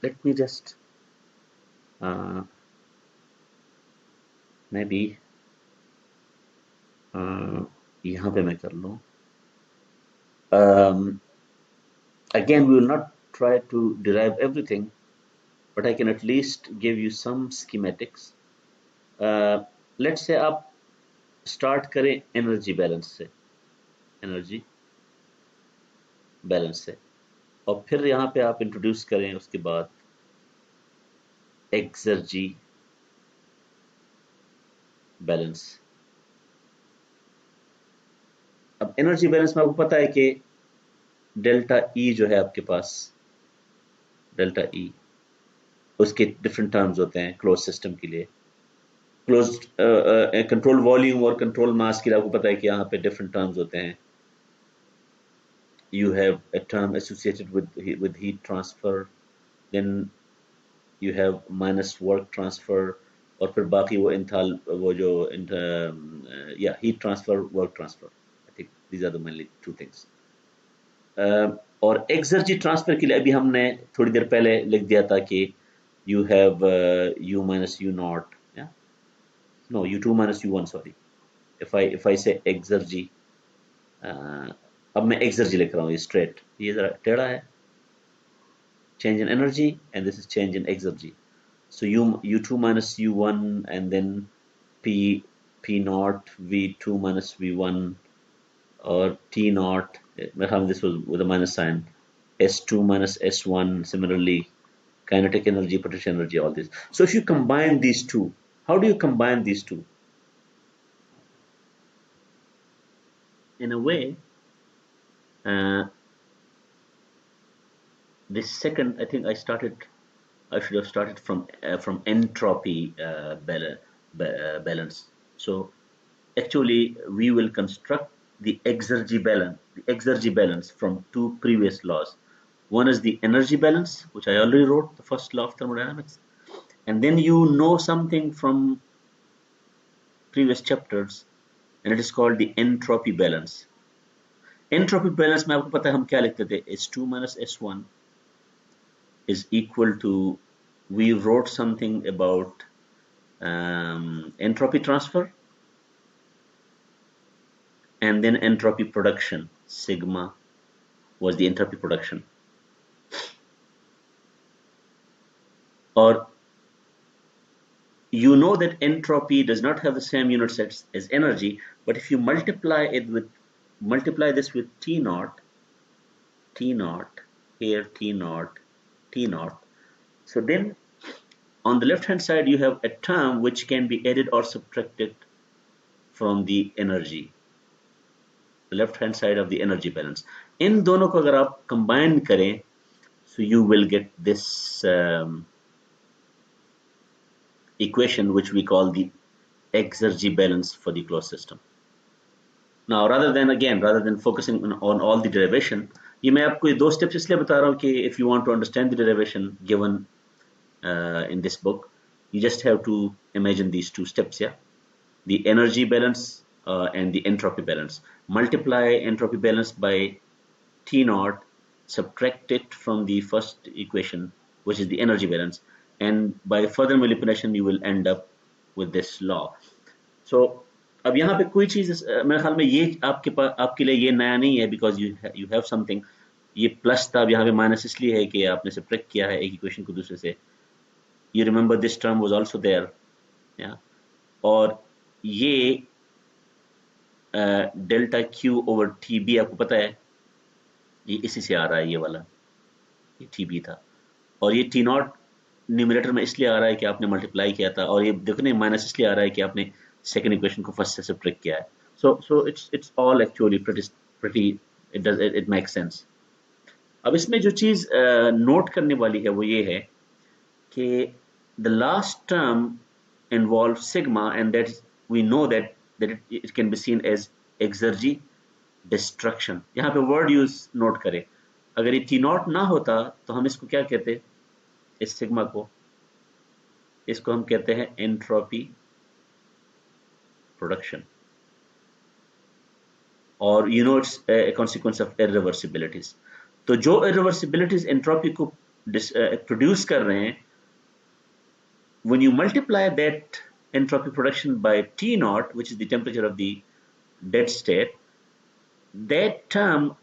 let me just maybe यहाँ पे मैं कर लूँ. Again, we will not try to derive everything, but I can at least give you some schematics. Let's say आप start करें energy balance से, energy balance से, और फिर यहाँ पे आप introduce करें उसके बाद exergy balance. अब energy balance में आपको पता है कि डेल्टा E जो है आपके पास, डेल्टा E, उसके different terms होते हैं closed system के लिए. Closed control volume और control mass के लिए आपको पता है कि यहाँ पे different terms होते हैं. You have a term associated with heat transfer, then you have minus work transfer, और फिर बाकी वो इंथाल वो जो yeah, heat transfer, work transfer. I think these are the mainly two things. और exergy transfer के लिए अभी हमने थोड़ी देर पहले लिख दिया था कि you have U minus U naught, yeah, no, U2 minus U1, sorry. If I say exergy, अब मैं exergy लिख रहा हूँ, ये straight, ये जरा टेढ़ा है. Change in energy, and this is change in exergy. So U2 minus U1, and then P naught V2 minus V1, or T naught, this was with a minus sign, S2 minus S1, similarly, kinetic energy, potential energy, all this. So if you combine these two, how do you combine these two? In a way, this second, I think I should have started from entropy balance. So actually, we will construct the exergy balance from two previous laws. One is the energy balance, which I already wrote, the first law of thermodynamics, and then you know something from previous chapters, and it is called the entropy balance. Entropy balance में आपको पता है हम क्या लिखते थे? S2 minus S1 is equal to, we wrote something about entropy transfer, and then entropy production. Sigma was the entropy production. और you know that entropy does not have the same unit sets as energy, but if you multiply this with T naught, T naught, here T naught, T naught. So then on the left hand side you have a term which can be added or subtracted from the energy, the left hand side of the energy balance. इन दोनों को अगर आप combine करें, so you will get this equation which we call the Exergy balance for the closed system. Now rather than focusing on all the derivation, ये मैं आपको ये दो steps इसलिए बता रहा हूँ कि if you want to understand the derivation given in this book, you just have to imagine these two steps, yeah, the energy balance and the entropy balance. Multiply entropy balance by T naught, subtract it from the first equation, which is the energy balance, and by further manipulation you will end up with this law. So अब यहाँ पे कोई चीज मेरे ख्याल में ये आपके लिए ये नया नहीं है, बिकॉज यू हैव समथिंग. ये प्लस था, अब यहाँ पे माइनस इसलिए है कि आपने सब्ट्रैक्ट किया है एक इक्वेशन को दूसरे से. You remember this term was also there, yeah, और ये delta Q over T B आपको पता है, ये इसी से आ रहा है, ये वाला ये टी बी था, और ये टी नॉट न्यूमरेटर में इसलिए आ रहा है कि आपने मल्टीप्लाई किया था, और ये देखने माइनस इसलिए आ रहा है कि आपने सेकंड इक्वेशन को फर्स्ट से सब्ट्रैक्ट किया है. So it's all actually pretty it makes sense. अब इसमें जो चीज नोट करने वाली है वो ये है कि the last term involve sigma, and that we know that it can be seen as exergy destruction. यहाँ पे वर्ड यूज नोट करें. अगर ये टी नॉट ना होता तो हम इसको क्या कहते, इस सिग्मा को, इसको हम कहते हैं एंट्रोपी प्रोडक्शन, और you know it's a consequence of irreversibilities. तो जो इरिवर्सिबिलिटीज एंट्रोपी को प्रोड्यूस कर रहे हैं, when you multiply that entropy production by T naught, which is the temperature of the dead state, that term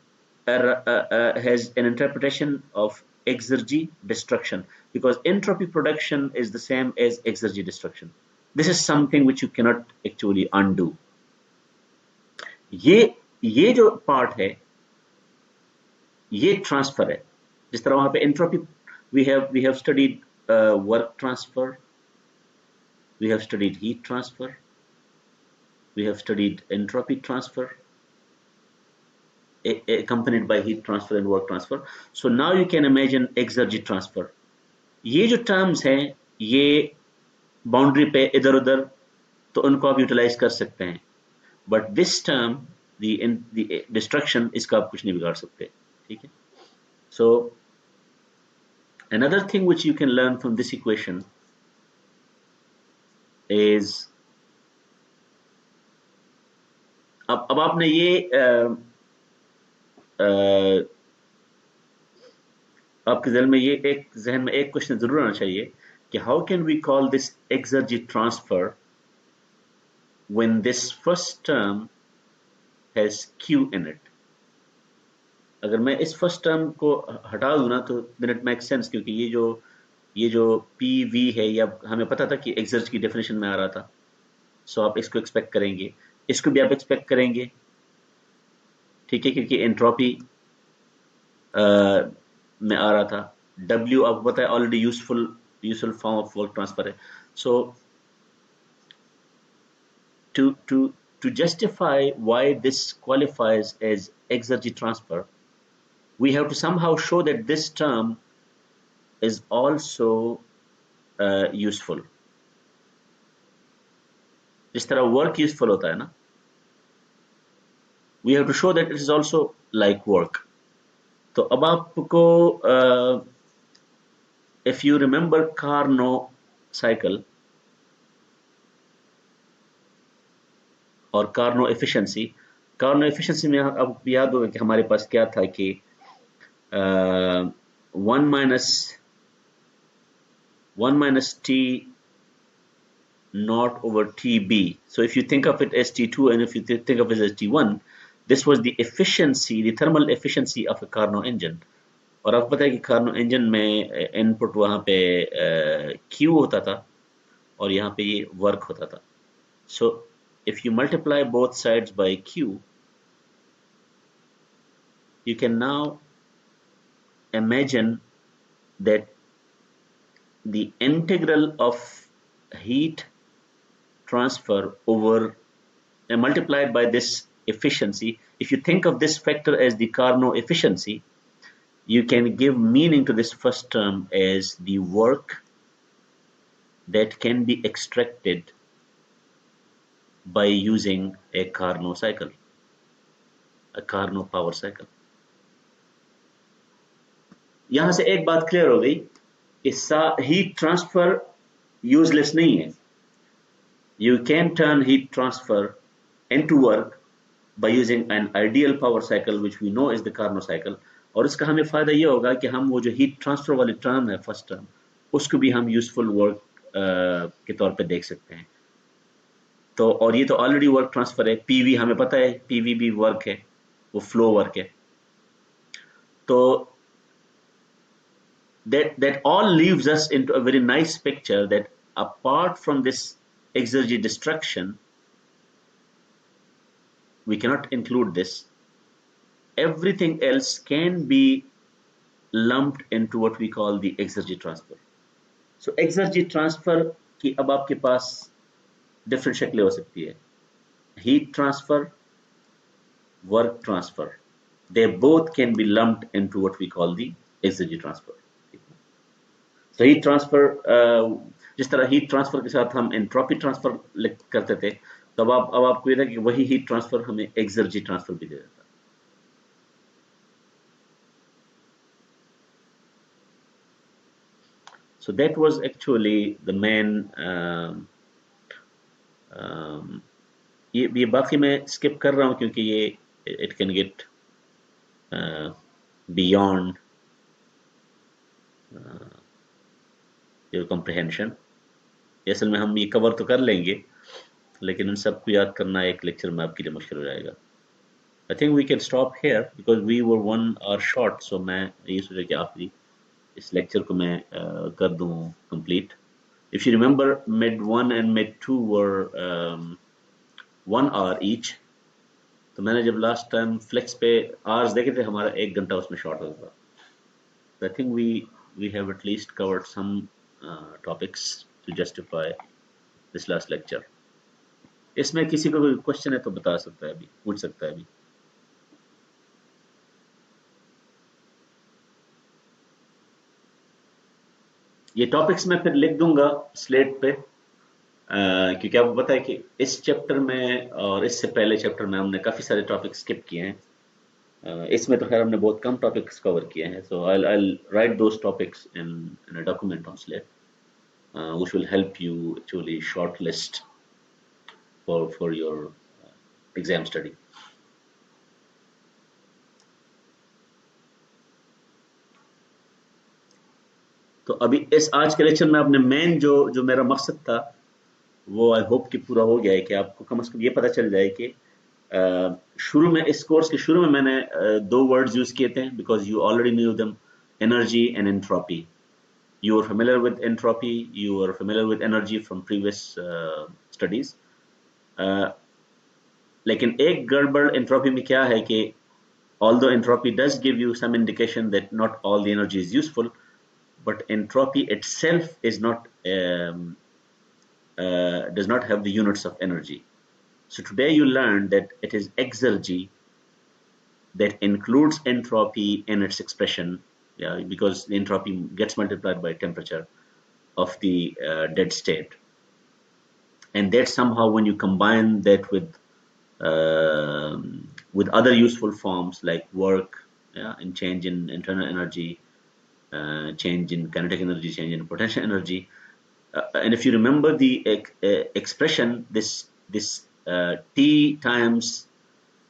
has an interpretation of exergy destruction, because entropy production is the same as exergy destruction. This is something which you cannot actually undo. ये जो part है ये transfer है. जिस तरह वहां पे entropy we have studied work transfer, we have studied heat transfer, we have studied entropy transfer accompanied by heat transfer and work transfer. So now you can imagine exergy transfer. ये जो terms हैं ये boundary पे इधर उधर तो उनको आप यूटिलाइज कर सकते हैं, but this term the destruction, इसका आप कुछ नहीं बिगाड़ सकते. ठीक है. So another thing which you can learn from this equation is, अब आपने ये आपके ज़हन में एक क्वेश्चन जरूर आना चाहिए कि how can we call this exergy transfer when this first term has q in it. अगर मैं इस फर्स्ट टर्म को हटा दूं ना तो then it makes sense, क्योंकि ये जो पी वी है ये अब हमें पता था कि एक्सर्ज की डेफिनेशन में आ रहा था, सो आप इसको एक्सपेक्ट करेंगे, इसको भी आप एक्सपेक्ट करेंगे. ठीक है, क्योंकि एंट्रोपी में आ रहा था. W आपको पता है already useful form of work transfer है. सो to justify why this qualifies as exergy transfer, we have to somehow show that this term is also useful. जिस तरह work useful होता है ना, we have to show that it is also like work. तो अब आपको if you remember Carnot cycle और Carnot efficiency में अब याद होगा कि हमारे पास क्या था कि 1 minus T naught over TB. So if you think of it as T2 and if you think of it as T1, this was the efficiency, the thermal efficiency of a Carnot engine. और आपको पता है कि Carnot engine में input वहाँ पे Q होता था और यहाँ पे ये वर्क होता था. So if you multiply both sides by Q, you can now imagine that the integral of heat transfer over and multiplied by this efficiency. If you think of this factor as the Carnot efficiency, you can give meaning to this first term as the work that can be extracted by using a Carnot cycle, a Carnot power cycle. यहां से एक बात clear हो गई कि heat transfer useless नहीं है. You can turn heat transfer into work by using an ideal power cycle which we know is the Carnot cycle. और इसका हमें फायदा ये होगा कि हम वो जो हीट ट्रांसफर वाली टर्म है फर्स्ट टर्म उसको भी हम यूजफुल वर्क के तौर पे देख सकते हैं. तो और ये तो ऑलरेडी वर्क ट्रांसफर है. पीवी हमें पता है, पीवी भी वर्क है, वो फ्लो वर्क है. तो that all leaves us into a very nice picture that apart from this Exergy destruction, we cannot include this. Everything else can be lumped into what we call the Exergy transfer. So Exergy transfer की अब आपके पास different शक्लें हो सकती है. Heat transfer, work transfer. They both can be lumped into what we call the Exergy transfer. तो heat transfer जिस तरह heat transfer के साथ हम एंट्रोपी ट्रांसफर करते थे, तो अब आपको ये था कि वही हीट ट्रांसफर हमें एक्सर्जी ट्रांसफर भी दे देता. So that was actually the main ये बाकी मैं स्किप कर रहा हूँ क्योंकि ये it can get beyond your comprehension. असल में हम ये कवर तो कर लेंगे लेकिन उन सबको याद करना एक लेक्चर में आपके लिए मुश्किल हो जाएगा. I think we can stop here because we were 1 hour short. So मैं ये सोचा कि आखिरी इस लेक्चर को मैं कर दूं complete. If you remember, mid 1 and mid 2 were 1 hour each. तो मैंने जब लास्ट टाइम फ्लेक्स पे आवर्स देखे थे हमारा 1 घंटा उसमें शॉर्ट होता था. I think we have at least covered some topics to justify this last lecture. इसमें किसी को कोई क्वेश्चन है तो बता सकता है, अभी पूछ सकता है. अभी ये टॉपिक्स मैं फिर लिख दूंगा स्लेट पे क्योंकि आपको पता है कि इस चैप्टर में और इससे पहले चैप्टर में हमने काफ़ी सारे टॉपिक स्किप किए हैं. इसमें तो खैर हमने बहुत कम टॉपिक्स कवर किए हैं. सो I'll write those topics in a document on Slate, which will help you actually shortlist for your exam study. तो अभी इस आज के लेक्चर में आपने मेन जो मेरा मकसद था वो आई होप कि पूरा हो गया है कि आपको कम से कम ये पता चल जाए कि शुरू में इस कोर्स के शुरू में मैंने 2 वर्ड्स यूज किए थे because you already knew them, energy and entropy. You are familiar with entropy, you are familiar with energy from previous studies. लेकिन एक गड़बड़ entropy में क्या है कि although entropy does give you some indication that not all the energy is useful, but entropy itself is not does not have the units of energy. So today you learned that it is exergy that includes entropy in its expression, because the entropy gets multiplied by temperature of the dead state, and that somehow when you combine that with other useful forms like work, and change in internal energy, change in kinetic energy, change in potential energy, and if you remember the expression, this T times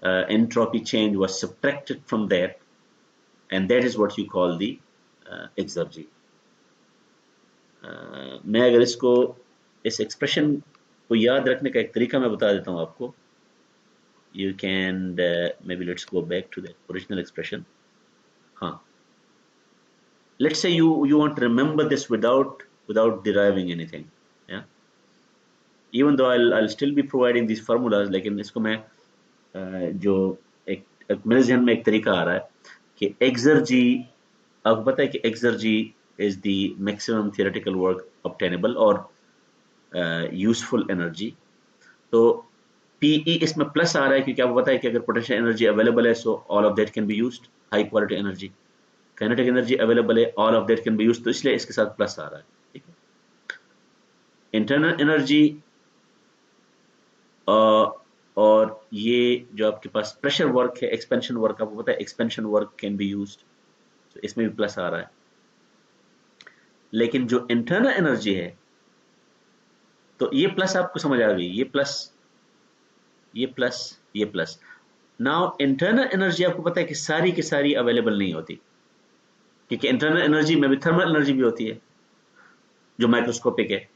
entropy change was subtracted from that, and that is what you call the exergy. मैं अगर इसको इस expression को याद रखने का एक तरीका मैं बता देता हूँ आपको. You can maybe let's go back to the original expression. Let's say you want to remember this without deriving anything. even though I'll still be providing these formulas, लेकिन इसको मैं जो एक मेरे ज़हन में एक तरीका आ रहा है कि एक्सर्जी, आपको पता है कि exergy is the maximum theoretical work obtainable और यूजफुल एनर्जी। तो पीई इसमें प्लस आ रहा है क्योंकि आपको पता है कि अगर पोटेंशियल एनर्जी अवेलेबल है so all of that can be used, high quality energy. Kinetic energy available है, all of that can be used, तो इसलिए इसके साथ प्लस आ रहा है। ठीक है। इंटरनल एनर्जी और ये जो आपके पास प्रेशर वर्क है, एक्सपेंशन वर्क, आपको पता है expansion work can be used, तो इसमें भी प्लस आ रहा है। लेकिन जो इंटरनल एनर्जी है, तो ये प्लस आपको समझ आ गई, ये प्लस, ये प्लस, ये प्लस। नाउ इंटरनल एनर्जी आपको पता है कि सारी की सारी अवेलेबल नहीं होती, क्योंकि इंटरनल एनर्जी में भी थर्मल एनर्जी भी होती है जो माइक्रोस्कोपिक है।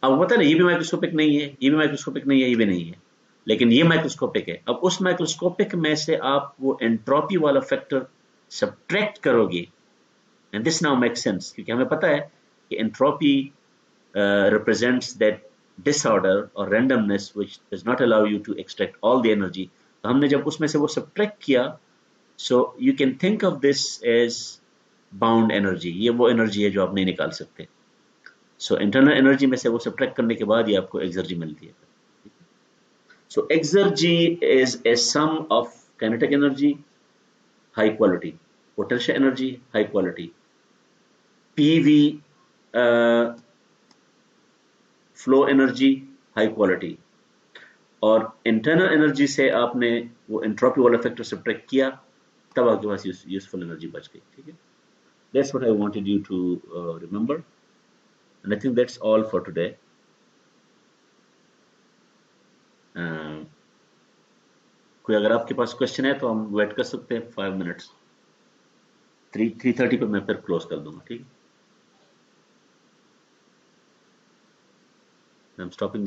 अब पता है ना, ये भी माइक्रोस्कोपिक नहीं है, ये भी माइक्रोस्कोपिक नहीं है, ये भी नहीं है, लेकिन ये माइक्रोस्कोपिक है। अब उस माइक्रोस्कोपिक में से आप वो एंट्रोपी वाला फैक्टर सब्ट्रैक्ट करोगे, and this now make sense, क्योंकि हमें पता है कि entropy represents that disorder or randomness which does not allow you to extract all the energy। तो हमने जब उसमें से वो सब्ट्रैक्ट किया, so you can think of this as bound energy, ये वो एनर्जी है जो आप नहीं निकाल सकते। सो इंटरनल एनर्जी में से वो सब्ट्रैक्ट करने के बाद ही आपको एक्सर्जी मिलती है। So exergy is a sum of kinetic energy high quality, potential energy high quality, PV flow energy high quality, और इंटरनल एनर्जी से आपने वो एंट्रोपी वाला फैक्टर सब्ट्रैक्ट किया, तब आपके पास यूजफुल एनर्जी बच गई। ठीक है, that's what I wanted you to remember, and I think that's all for today. कोई अगर आपके पास क्वेश्चन है तो हम वेट कर सकते हैं 5 मिनट्स, 3:30 पे मैं फिर क्लोज कर दूंगा। ठीक है, आई एम स्टॉपिंग